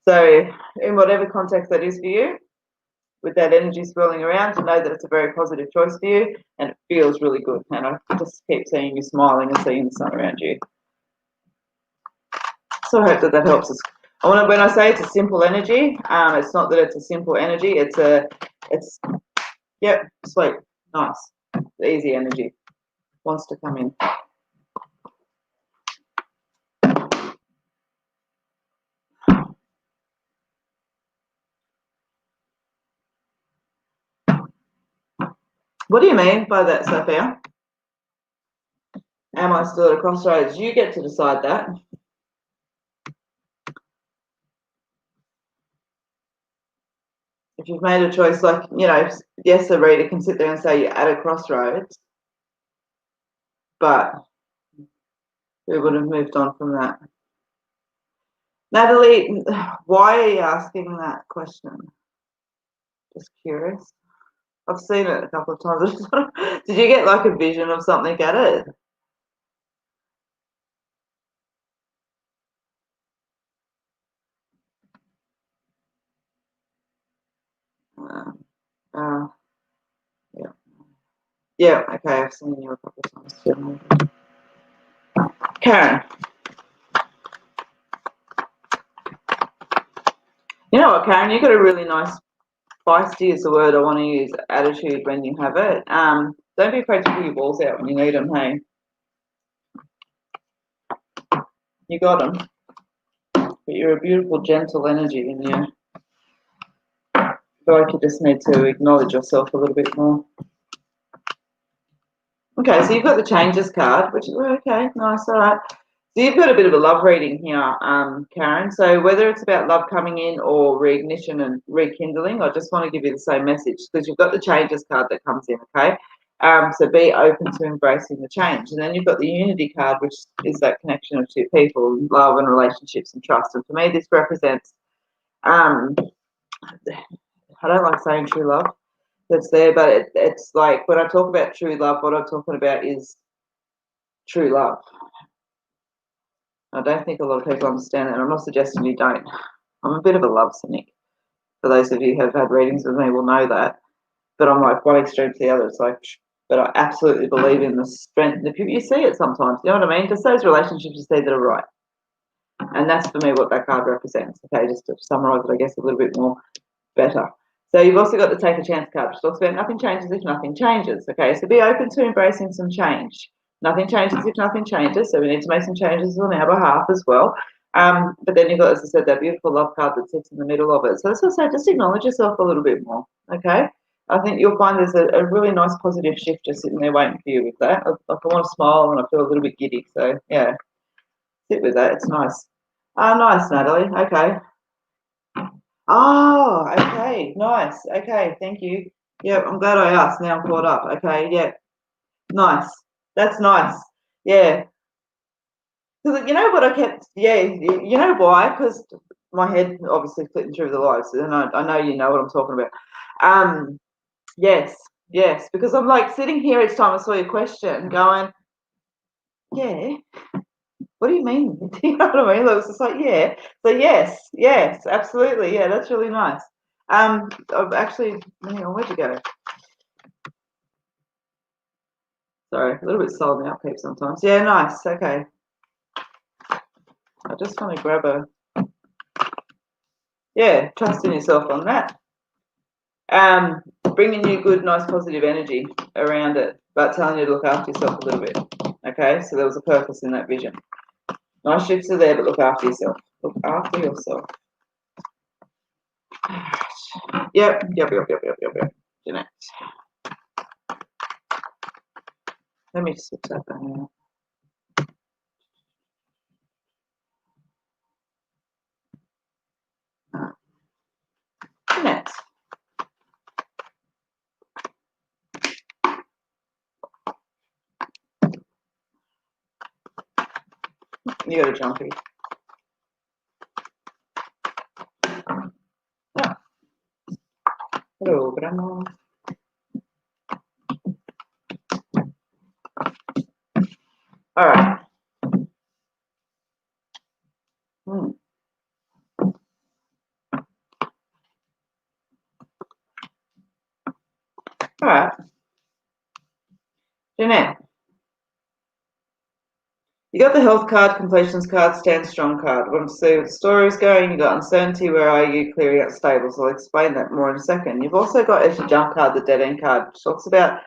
S1: So in whatever context that is for you, with that energy swirling around, to know that it's a very positive choice for you and it feels really good. And I just keep seeing you smiling and seeing the sun around you. So I hope that helps us. When I say it's a simple energy, it's not that it's a simple energy. It's yep, sweet, nice, easy energy wants to come in. What do you mean by that, Sophia? Am I still at a crossroads? You get to decide that. If you've made a choice, like, you know, yes, a reader can sit there and say you're at a crossroads, but we would have moved on from that. Natalie, why are you asking that question? Just curious. I've seen it a couple of times. Did you get like a vision of something at it? Yeah. Yeah, okay, I've seen you a couple of times too. Karen. You know what, Karen, you've got a really nice, feisty is the word I want to use, attitude when you have it. Don't be afraid to pull your balls out when you need them, hey? You got them. But you're a beautiful, gentle energy in you. I feel like you just need to acknowledge yourself a little bit more. Okay, so you've got the changes card, which is okay, nice, all right. So you've got a bit of a love reading here, Karen. So whether it's about love coming in or reignition and rekindling, I just want to give you the same message because you've got the changes card that comes in, okay? So be open to embracing the change. And then you've got the unity card, which is that connection of two people, love and relationships and trust. And for me, this represents, I don't like saying true love that's there, but it's like when I talk about true love, what I'm talking about is true love. I don't think a lot of people understand that. I'm not suggesting you don't. I'm a bit of a love cynic. For those of you who have had readings with me will know that. But I'm like one extreme to the other. It's like, but I absolutely believe in the strength. You see it sometimes. You know what I mean? Just those relationships you see that are right. And that's for me what that card represents. Okay, just to summarise it, I guess, a little bit more better. So you've also got the take a chance card, which talks about nothing changes if nothing changes. Okay, so be open to embracing some change. Nothing changes if nothing changes, so we need to make some changes on our behalf as well. But then you've got, as I said, that beautiful love card that sits in the middle of it. So as I say, just acknowledge yourself a little bit more, okay? I think you'll find there's a really nice positive shift just sitting there waiting for you with that. I want to smile and I feel a little bit giddy, so yeah, sit with that, it's nice. Nice, Natalie, okay. Oh, okay, nice. Okay, thank you. Yeah, I'm glad I asked. Now I'm caught up. Okay, yeah, nice. That's nice. Yeah. Because you know what I kept, yeah, you know why? Because my head obviously flipping through the lights, and I know you know what I'm talking about. Yes, yes, because I'm like sitting here each time I saw your question going, yeah, what do you mean? You know what I mean? It was just like, yeah. So yes, yes, absolutely. Yeah, that's really nice. I've actually, hang on, where'd you go? Sorry, a little bit slow on the upkeep sometimes. Yeah, nice. Okay. I just want to grab a, yeah, trust in yourself on that. Bringing you good, nice, positive energy around it, but telling you to look after yourself a little bit. Okay, so there was a purpose in that vision. Nice shifts are there, but look after yourself. Look after yourself. Yep. Jeanette. Let me switch that down. Jeanette. You got a jumpy. Oh. Hello, Grandma. All right. All right. Jeanette. You got the health card, completions card, stand strong card. Want to see where the story is going? You got uncertainty, where are you? Clearing out stables. I'll explain that more in a second. You've also got, as your jump card, the dead end card, which talks about,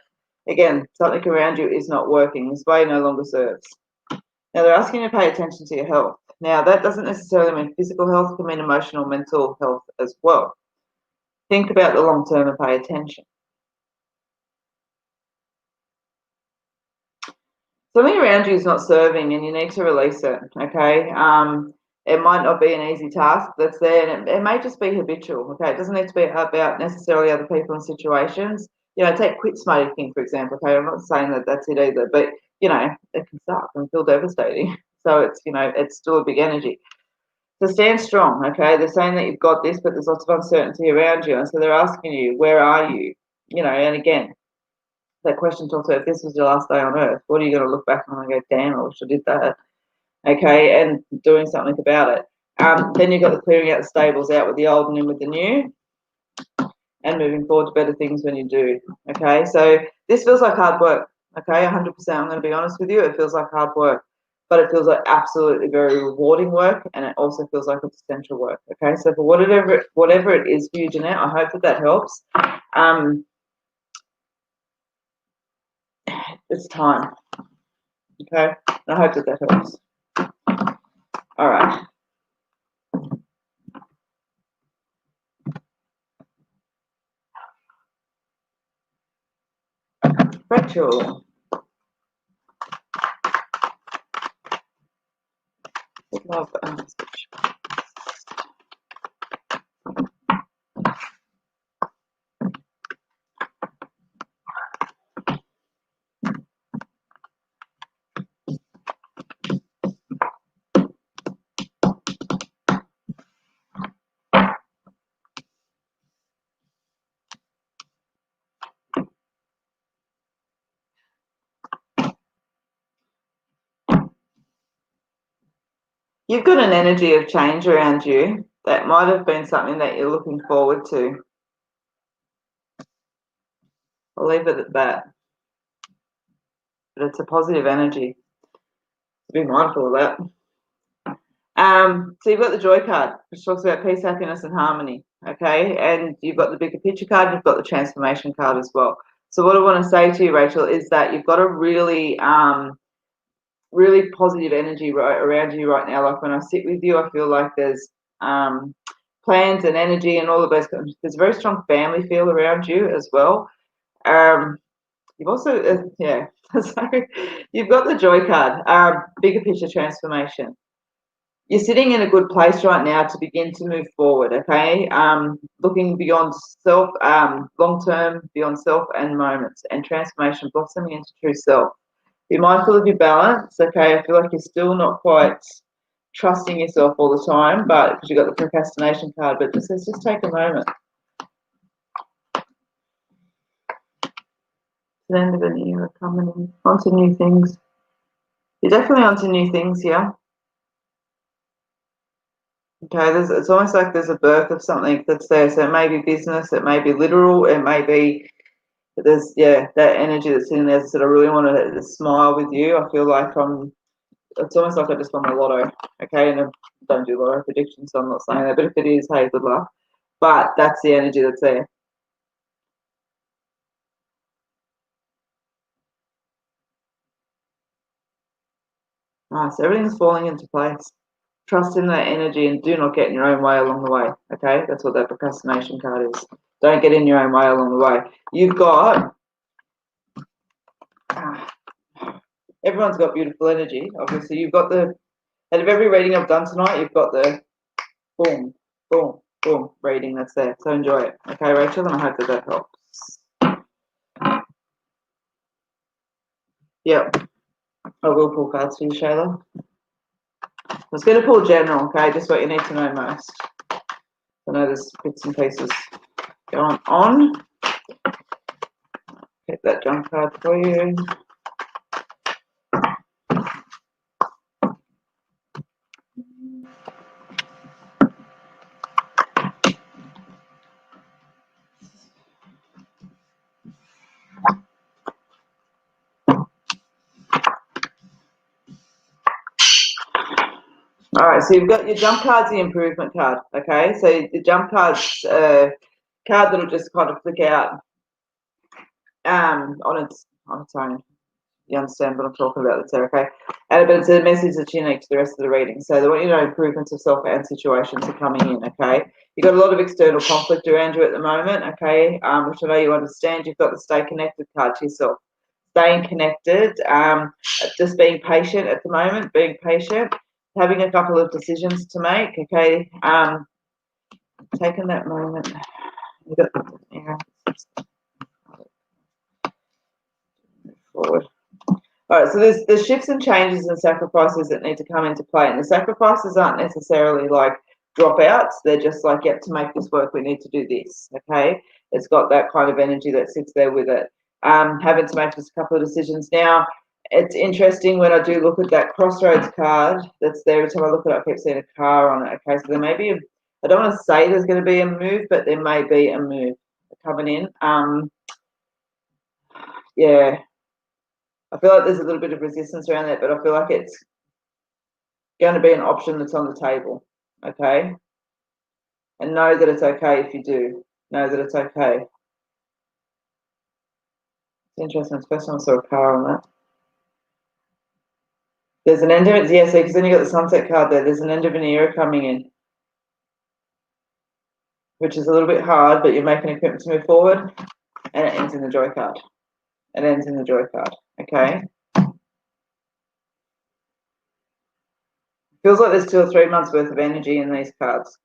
S1: again, something around you is not working. This way no longer serves. Now they're asking you to pay attention to your health. Now that doesn't necessarily mean physical health, it can mean emotional, mental health as well. Think about the long term and pay attention. something around you is not serving and you need to release it, okay? It might not be an easy task that's there, and it may just be habitual, okay? It doesn't need to be about necessarily other people and situations. You know, take quit smoking, for example, okay? I'm not saying that that's it either, but, you know, it can suck and feel devastating. So it's, you know, it's still a big energy. So stand strong, okay? They're saying that you've got this, but there's lots of uncertainty around you. And so they're asking you, where are you? You know, and again, that question talks about if this was your last day on earth, what are you going to look back on and go, damn, I wish I did that, okay, and doing something about it. Then you've got the clearing out the stables, out with the old and in with the new, and moving forward to better things when you do, okay? So this feels like hard work, okay, 100%. I'm going to be honest with you. It feels like hard work, but it feels like absolutely very rewarding work, and it also feels like it's essential work, okay? So for whatever it is for you, Jeanette, I hope that helps. It's time, okay? And I hope that helps. All right. Rachel. Love message. You've got an energy of change around you that might have been something that you're looking forward to. I'll leave it at that. But it's a positive energy. Be mindful of that. So you've got the joy card, which talks about peace, happiness, and harmony. Okay, and you've got the bigger picture card. You've got the transformation card as well. So what I want to say to you, Rachel, is that you've got a really, really positive energy around you right now. Like when I sit with you, I feel like there's plans and energy and all of those. There's a very strong family feel around you as well. You've also, yeah, so you've got the joy card, bigger picture transformation. You're sitting in a good place right now to begin to move forward, okay? Looking beyond self, long-term, beyond self and moments, and transformation, blossoming into true self. Be mindful of your balance, okay? I feel like you're still not quite trusting yourself all the time, but because you've got the procrastination card, but let's just take a moment. The end of an era coming in, onto new things. You're definitely onto new things here. Okay, it's almost like there's a birth of something that's there. So it may be business, it may be literal, it may be, there's, yeah, that energy that's in there. So I really want to smile with you. I feel like it's almost like I just won the lotto. Okay, and I don't do lotto predictions, so I'm not saying that. But if it is, hey, good luck. But that's the energy that's there. Nice, everything's falling into place. Trust in that energy and do not get in your own way along the way, okay? That's what that procrastination card is. Don't get in your own way along the way. You've got, everyone's got beautiful energy, obviously. You've got the, out of every reading I've done tonight, you've got the boom, boom, boom reading that's there. So enjoy it, okay, Rachel? And I hope that helps. Yep. I will pull cards for you, Shayla. I was going to pull general, okay, just what you need to know most. I know there's bits and pieces going on. Get that jump card for you. All right, so you've got your jump card's the improvement card, okay? So the jump card's a card that'll just kind of flick out on its own. You understand what I'm talking about, that's there, okay? But it's a message that's unique to the rest of the reading. So they want you to know improvements of self and situations are coming in, okay? You've got a lot of external conflict around you at the moment, okay? Which I know you understand. You've got the stay connected card to yourself. staying connected, just being patient at the moment, being patient, having a couple of decisions to make, okay, taking that moment. You got, yeah, forward. All right, so there's shifts and changes and sacrifices that need to come into play, and the sacrifices aren't necessarily like dropouts. They're just like, yep, to make this work, we need to do this. Okay, it's got that kind of energy that sits there with it. Having to make just a couple of decisions now. It's interesting when I do look at that crossroads card that's there. Every time I look at it, I keep seeing a car on it. Okay, so there may be I don't want to say there's going to be a move, but there may be a move coming in. Yeah. I feel like there's a little bit of resistance around that, but I feel like it's going to be an option that's on the table, okay? And know that it's okay if you do. Know that it's okay. It's interesting. It's the first time I saw a car on that. There's an end of it, yes, because then you got the sunset card there. There's an end of an era coming in, which is a little bit hard, but you're making a commitment to move forward, and it ends in the joy card. It ends in the joy card, okay? Feels like there's 2 or 3 months worth of energy in these cards.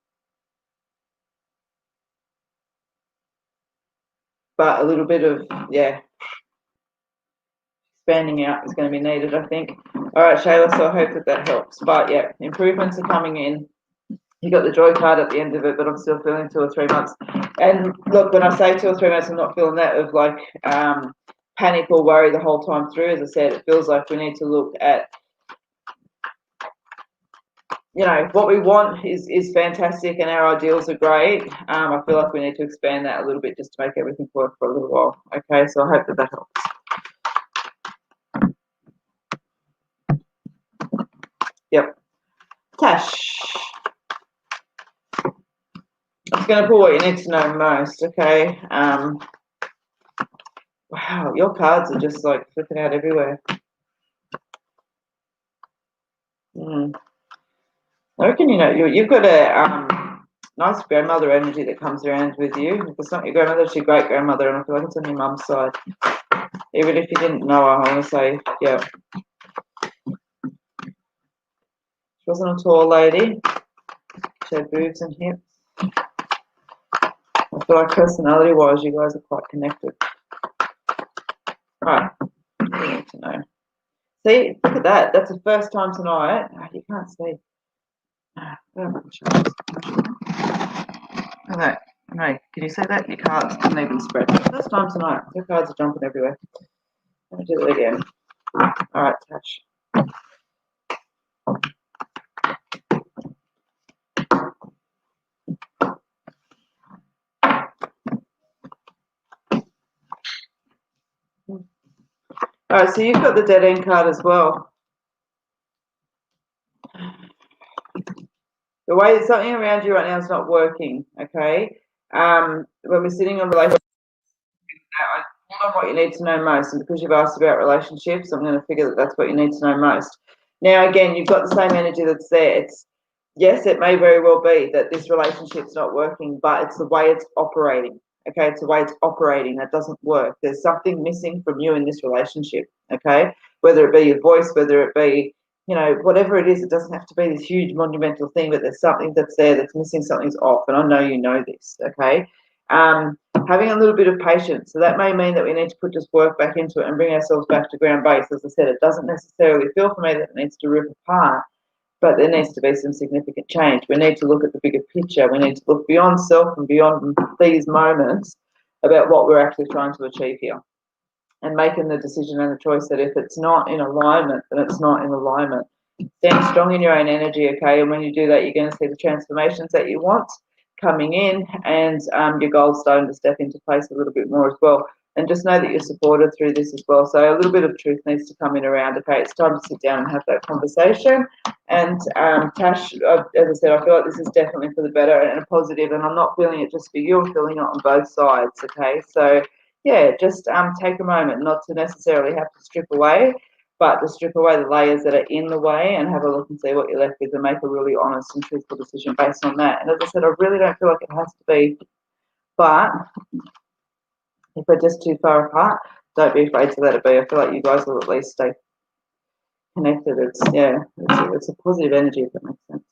S1: But a little bit of, yeah, expanding out is going to be needed, I think. All right, Shayla, so I hope that helps. But yeah, improvements are coming in. You got the joy card at the end of it, but I'm still feeling 2 or 3 months. And look, when I say 2 or 3 months, I'm not feeling that of like panic or worry the whole time through. As I said, it feels like we need to look at, you know, what we want is fantastic and our ideals are great. I feel like we need to expand that a little bit just to make everything work for a little while. Okay, so I hope that helps. Yep. Tash. I'm going to pull what you need to know most, okay? Wow, your cards are just like flipping out everywhere. I reckon, you know, you've got a nice grandmother energy that comes around with you. If it's not your grandmother, it's your great-grandmother, and I feel like it's on your mum's side. Even if you didn't know her, I want to say, yeah. She wasn't a tall lady. She had boobs and hips. I feel like personality-wise, you guys are quite connected. Right, what do you need to know? See, look at that. That's the first time tonight. Oh, you can't see. Okay, right. Can you see that? Your cards didn't even spread. First time tonight. Your cards are jumping everywhere. Let me do it again. All right, Tash. All right, so you've got the dead end card as well. The way that something around you right now is not working, okay? When we're sitting on relationships, I pulled on what you need to know most, and because you've asked about relationships, I'm going to figure that that's what you need to know most. Now, again, you've got the same energy that's there. It's, yes, it may very well be that this relationship's not working, but it's the way it's operating. Okay, it's the way it's operating that doesn't work. There's something missing from you in this relationship. Okay, whether it be your voice, whether it be, you know, whatever it is, it doesn't have to be this huge monumental thing, but there's something that's there that's missing, something's off, and I know you know this. Okay, having a little bit of patience. So that may mean that we need to put just work back into it and bring ourselves back to ground base. As I said, it doesn't necessarily feel for me that it needs to rip apart, but there needs to be some significant change. We need to look at the bigger picture. We need to look beyond self and beyond these moments about what we're actually trying to achieve here, and making the decision and the choice that if it's not in alignment, then it's not in alignment. Stand strong in your own energy, okay? And when you do that, you're going to see the transformations that you want coming in, and your goals starting to step into place a little bit more as well. And just know that you're supported through this as well. So a little bit of truth needs to come in around. Okay, it's time to sit down and have that conversation. And Tash, as I said, I feel like this is definitely for the better and a positive, and I'm not feeling it just for you, I'm feeling it on both sides. Okay, so yeah, just take a moment, not to necessarily have to strip away, but to strip away the layers that are in the way and have a look and see what you're left with, and make a really honest and truthful decision based on that. And as I said, I really don't feel like it has to be, but if we're just too far apart, don't be afraid to let it be. I feel like you guys will at least stay connected. It's a positive energy, if that makes sense.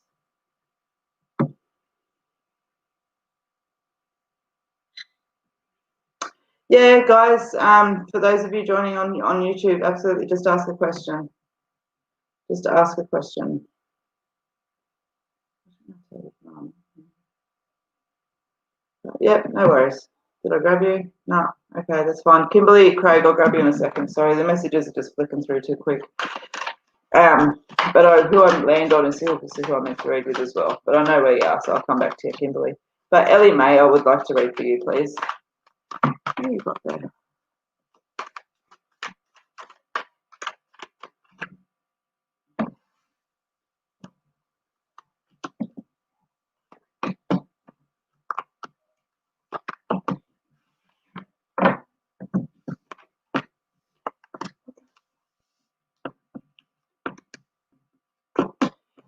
S1: Yeah, guys, for those of you joining on YouTube, absolutely just ask a question. Just ask a question. Yep, no worries. Did I grab you? No. Okay, that's fine. Kimberly, Craig, I'll grab you in a second. Sorry, the messages are just flicking through too quick. But who I land on is obviously who I meant to read with as well. But I know where you are, so I'll come back to you, Kimberly. But Ellie May, I would like to read for you, please. What have you got there?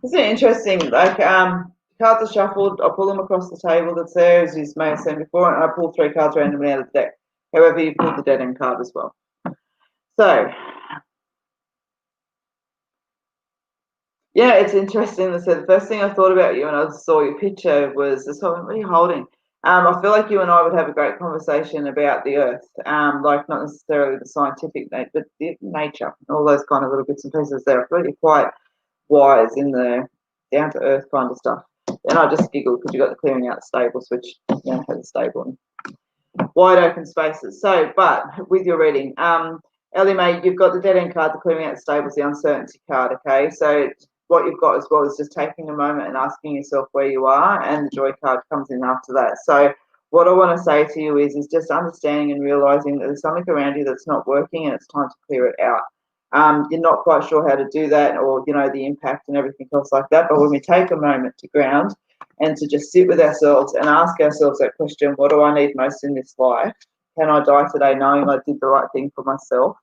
S1: Isn't it interesting? Like, cards are shuffled. I pull them across the table that's there, as you may have seen before, and I pull 3 cards randomly out of the deck. However, you pulled the dead end card as well. So, yeah, it's interesting. So the first thing I thought about you when I saw your picture was, what are you holding? I feel like you and I would have a great conversation about the earth, like not necessarily the scientific, but the nature, all those kind of little bits and pieces there. I feel like you're quite wise in the down to earth kind of stuff. And I just giggled because you got the clearing out stables, which has a stable and wide open spaces. So, but with your reading, Ellie Mae, you've got the dead end card, the clearing out stables, the uncertainty card. Okay, so what you've got as well is just taking a moment and asking yourself where you are, and the joy card comes in after that. So what I want to say to you is just understanding and realizing that there's something around you that's not working and it's time to clear it out. You're not quite sure how to do that, or the impact and everything else like that. But when we take a moment to ground and to just sit with ourselves and ask ourselves that question, what do I need most in this life? Can I die today knowing I did the right thing for myself?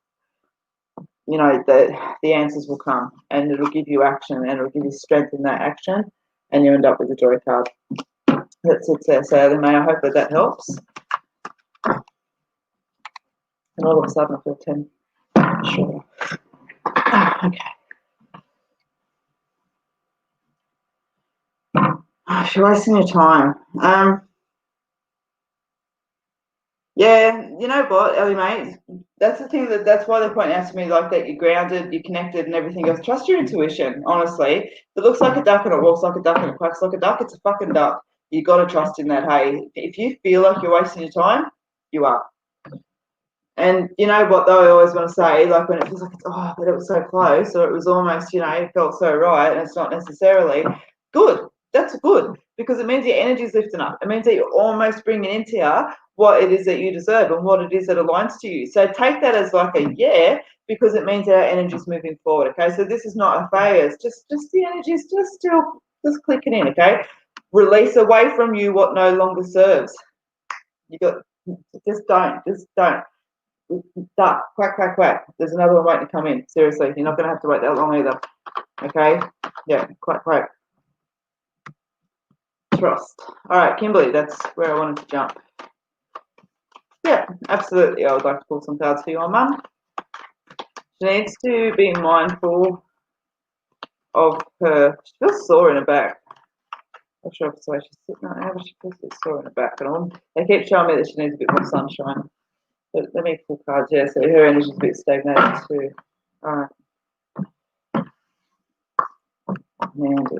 S1: The answers will come, and it'll give you action, and it'll give you strength in that action, and you end up with a joy card. That's it there. So Ellie Mae, I hope that helps. And all of a sudden I feel 10. Sure. Okay. If you're wasting your time. Yeah, you know what, Ellie Mae, that's the thing that's why they're pointing out to me like that you're grounded, you're connected and everything else. Trust your intuition, honestly. If it looks like a duck and it walks like a duck and it quacks like a duck, it's a fucking duck. You got to trust in that, hey. If you feel like you're wasting your time, you are. And you know what though, I always want to say, like when it feels like but it was so close, or it was almost, it felt so right, and it's not necessarily good. That's good, because it means your energy's lifting up. It means that you're almost bringing into you what it is that you deserve and what it is that aligns to you. So take that as like a yeah, because it means that our energy's moving forward. Okay, so this is not a failure. It's just the energy's just clicking in. Okay, release away from you what no longer serves. Just don't. Duck, quack, quack, quack. There's another one waiting to come in. Seriously, you're not going to have to wait that long either. Okay? Yeah, quack, quack. Trust. All right, Kimberly, that's where I wanted to jump. Yeah, absolutely. I would like to pull some cards for your mum. She needs to be mindful of her. She feels sore in her back. Not sure if it's the way she's sitting right now, but she feels a bit sore in her back. And they keep showing me that she needs a bit more sunshine. But let me pull cards, yeah, so her energy's a bit stagnated too. All right. Mandy.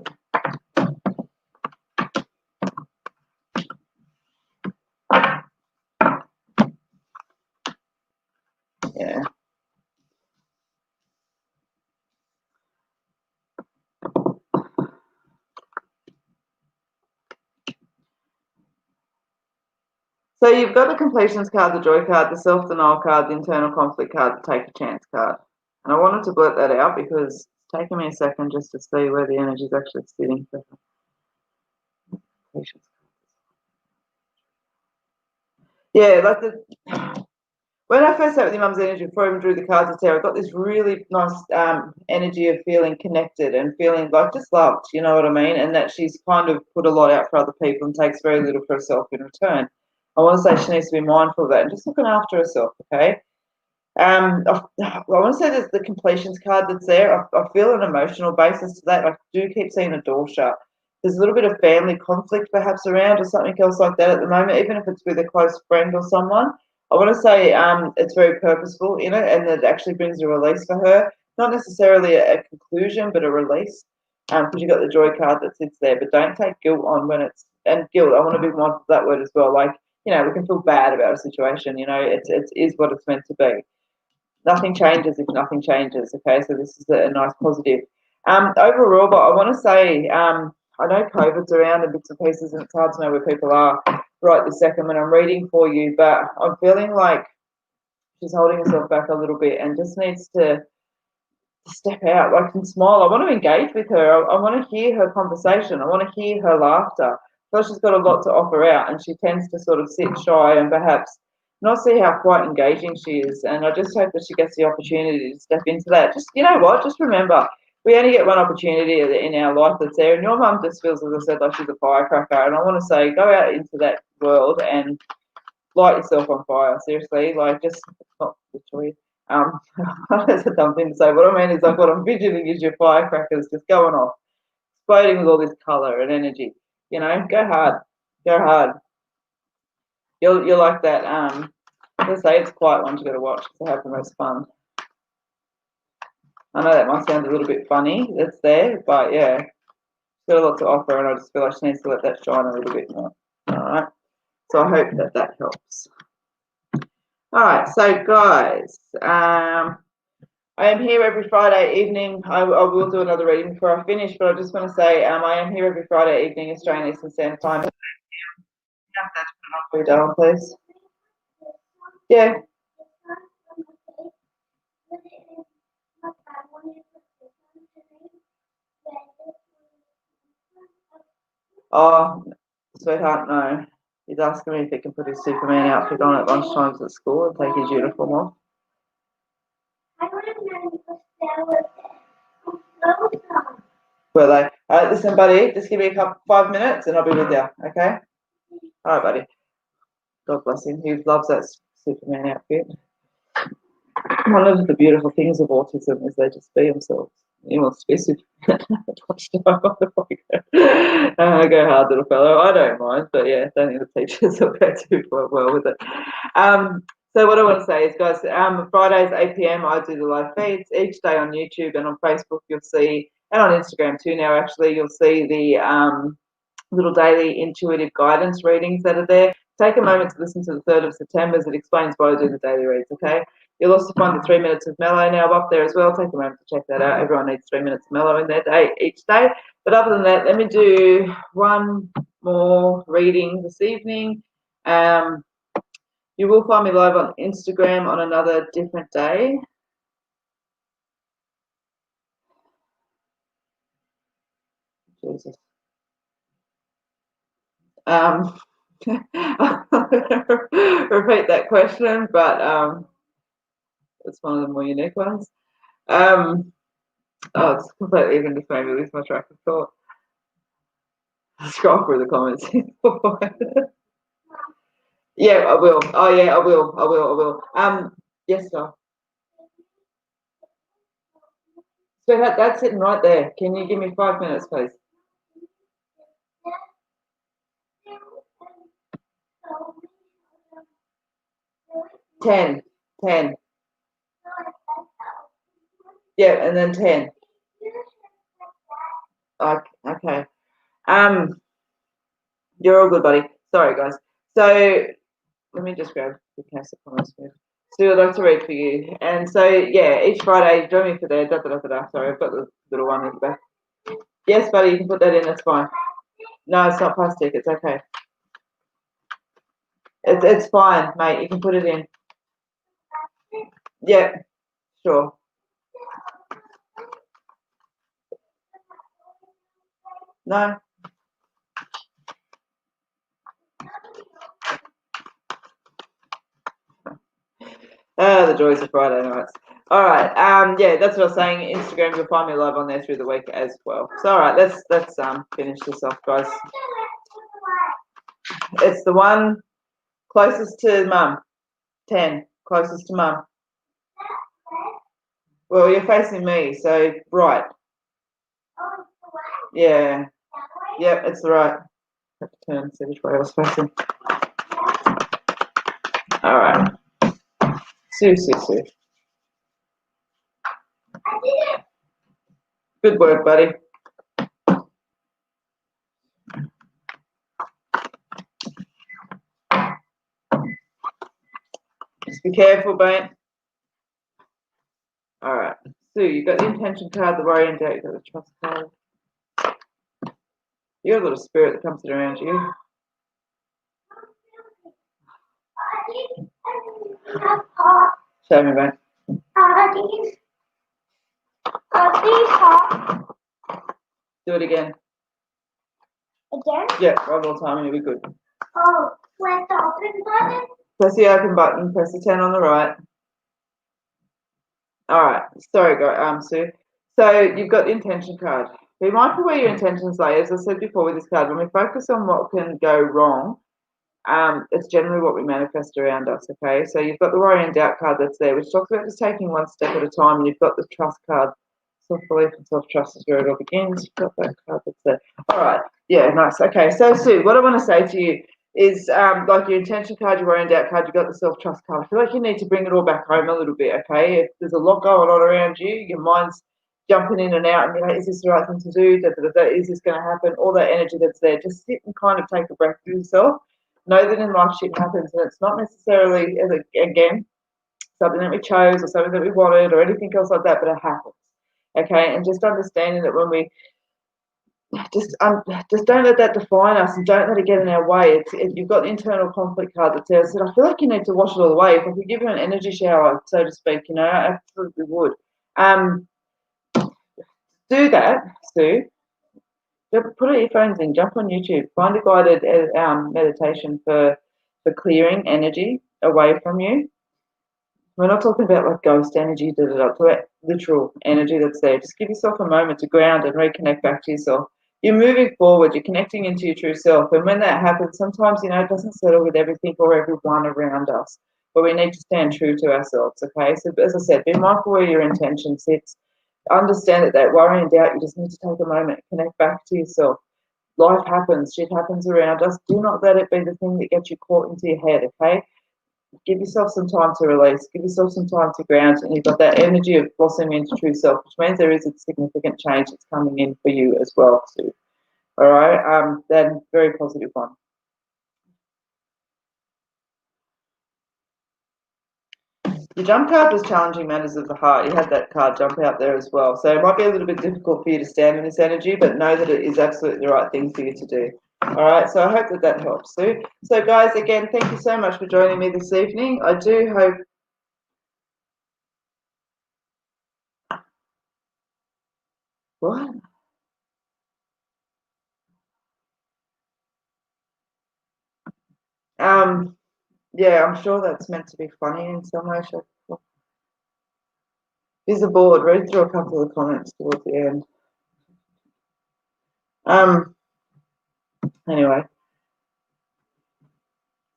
S1: Yeah. So you've got the completions card, the joy card, the self-denial card, the internal conflict card, the take a chance card. And I wanted to blurt that out because it's taken me a second just to see where the energy is actually sitting. Yeah, like when I first sat with your mum's energy, before I even drew the cards to Sarah, I got this really nice energy of feeling connected and feeling like just loved, you know what I mean? And that she's kind of put a lot out for other people and takes very little for herself in return. I want to say she needs to be mindful of that and just looking after herself, okay? I want to say there's the completions card that's there. I feel an emotional basis to that. I do keep seeing a door shut. There's a little bit of family conflict perhaps around or something else like that at the moment, even if it's with a close friend or someone. I want to say it's very purposeful in it, and it actually brings a release for her. Not necessarily a conclusion, but a release. Because you've got the joy card that sits there, but don't take guilt on when it's, and guilt, I want to be mindful of that word as well. Like, we can feel bad about a situation, it is what it's meant to be. Nothing changes if nothing changes. Okay, so this is a nice positive. Overall, but I want to say, I know COVID's around in bits and pieces, and it's hard to know where people are right this second when I'm reading for you. But I'm feeling like she's holding herself back a little bit and just needs to step out, like, and smile. I want to engage with her. I want to hear her conversation. I want to hear her laughter. So she's got a lot to offer out, and she tends to sort of sit shy and perhaps not see how quite engaging she is. And I just hope that she gets the opportunity to step into that. Just, you know what? Just remember, we only get one opportunity in our life that's there. And your mum just feels, as I said, like she's a firecracker. And I want to say, go out into that world and light yourself on fire. Seriously, like, just not literally. That's a dumb thing to say. What I mean is, like, what I'm visioning is your firecrackers just going off, exploding with all this colour and energy. Go hard, go hard. You're like that. Let's say it's quite one you got to watch to have the most fun. I know that might sound a little bit funny. That's there, but yeah, she's got a lot to offer, and I just feel like she needs to let that shine a little bit more. All right. So I hope that helps. All right. So guys, I am here every Friday evening. I will do another reading before I finish, but I just want to say I am here every Friday evening, Australian Eastern Standard Time. Can you have that put it on for you, darling, please? Yeah. Oh, sweetheart, no. He's asking me if he can put his Superman outfit on at lunchtimes at school and take his uniform off. Were they? All right, listen, buddy, just give me 5 minutes and I'll be with you, okay? All right, buddy. God bless him. He loves that Superman outfit. One of the beautiful things of autism is they just be themselves. He wants to be Superman. Go hard, little fellow. I don't mind, but yeah, don't think the teachers will go too well with it. So what I want to say is, guys, Fridays 8 p.m. I do the live feeds each day on YouTube and on Facebook. You'll see, and on Instagram too now. Actually, you'll see the little daily intuitive guidance readings that are there. Take a moment to listen to the 3rd of September as it explains why I do the daily reads. Okay. You'll also find the 3 minutes of mellow now up there as well. Take a moment to check that out. Everyone needs 3 minutes of mellow in their day each day. But other than that, let me do one more reading this evening. You will find me live on Instagram on another different day. Jesus. Repeat that question, but it's one of the more unique ones. It's completely even just made me lose my track of thought. Scroll through the comments. Yeah, I will. Oh yeah, I will. Yes, sir. So that's sitting right there. Can you give me 5 minutes, please? 10. Yeah, and then 10. Okay. You're all good, buddy. Sorry, guys. So let me just grab the case of comments. So I'd like to read for you. And so, yeah, each Friday, join me for there. Sorry, I've got the little one in the back. Yes, buddy, you can put that in. That's fine. No, it's not plastic. It's okay. It's fine, mate. You can put it in. Yeah, sure. No. The joys of Friday nights. All right. Yeah, that's what I was saying. Instagram, you'll find me live on there through the week as well. So, all right, let's finish this off, guys. It's the one closest to mum. 10, closest to mum. Well, you're facing me, so right.
S2: Oh, what?
S1: Yeah.
S2: That way?
S1: Yep, it's the right. Have to turn and see which way I was facing. All right. Sue.
S2: I did it.
S1: Good work, buddy. Just be careful, mate. All right. Sue, you got the intention card, the worry and doubt, you got the trust card. You got a little spirit that comes around you. Show me, mate.
S2: Are these hot
S1: Do it again.
S2: again?
S1: Yeah, one more time and you'll be good.
S2: Oh, press the open button.
S1: Press the open button, press the 10 on the right. All right. Sorry, Sue. So you've got the intention card. Be mindful where your intentions lie. As I said before with this card, when we focus on what can go wrong, it's generally what we manifest around us, okay? So you've got the worry and doubt card that's there, which talks about just taking one step at a time, and you've got the trust card. Self-belief and self-trust is where it all begins. You've got that card that's there. All right. Yeah, nice. Okay, so Sue, what I want to say to you is like your intention card, your worry and doubt card, you've got the self-trust card. I feel like you need to bring it all back home a little bit, okay? If there's a lot going on around you, your mind's jumping in and out, and you're like, is this the right thing to do? Is this going to happen? All that energy that's there, just sit and kind of take a breath for yourself. Know that in life shit happens, and it's not necessarily, again, something that we chose or something that we wanted or anything else like that, but it happens. Okay, and just understanding that when we just don't let that define us and don't let it get in our way. You've got the internal conflict card that says, I feel like you need to wash it all away. If I could give you an energy shower, so to speak, I absolutely would. Do that, Sue. Put your earphones in, jump on YouTube, find a guided meditation for clearing energy away from you. We're not talking about like ghost energy, it's about literal energy that's there. Just give yourself a moment to ground and reconnect back to yourself. You're moving forward, you're connecting into your true self. And when that happens, sometimes, it doesn't settle with everything or everyone around us. But we need to stand true to ourselves, okay? So as I said, be mindful where your intention sits. Understand that worry and doubt, you just need to take a moment, connect back to yourself. Life happens, shit happens around us. Do not let it be the thing that gets you caught into your head, okay? Give yourself some time to release, give yourself some time to ground, and you've got that energy of blossoming into true self, which means there is a significant change that's coming in for you as well, too. All right, then very positive one. Your jump card was challenging matters of the heart. You had that card jump out there as well. So it might be a little bit difficult for you to stand in this energy, but know that it is absolutely the right thing for you to do. All right, so I hope that helps, Sue. So guys, again, thank you so much for joining me this evening. I do hope... What? Yeah, I'm sure that's meant to be funny in some way, shape, or form. Here's a board. Read through a couple of the comments towards the end. Anyway.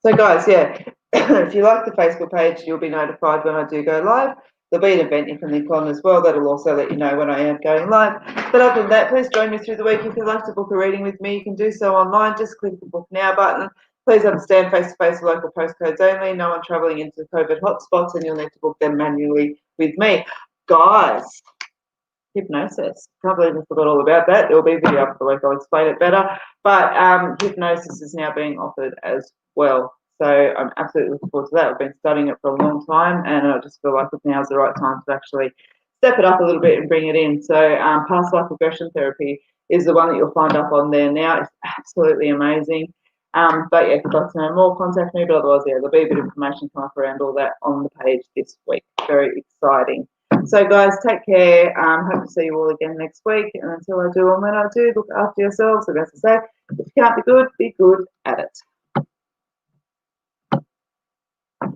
S1: So guys, yeah, if you like the Facebook page, you'll be notified when I do go live. There'll be an event you can link on as well. That'll also let you know when I am going live. But other than that, please join me through the week. If you'd like to book a reading with me, you can do so online. Just click the book now button. Please understand face-to-face local postcodes only. No one travelling into COVID hotspots, and you'll need to book them manually with me. Guys, hypnosis. Can't believe I forgot all about that. There will be a video up the week. I'll explain it better. But hypnosis is now being offered as well. So I'm absolutely looking forward to that. I've been studying it for a long time, and I just feel like now's the right time to actually step it up a little bit and bring it in. So past life regression therapy is the one that you'll find up on there now. It's absolutely amazing. But yeah, if you'd like to know more, contact me. But otherwise, yeah, there'll be a bit of information come up around all that on the page this week. Very exciting. So guys, take care. Hope to see you all again next week. And until I do, and when I do, look after yourselves. So as I say, if you can't be good at it.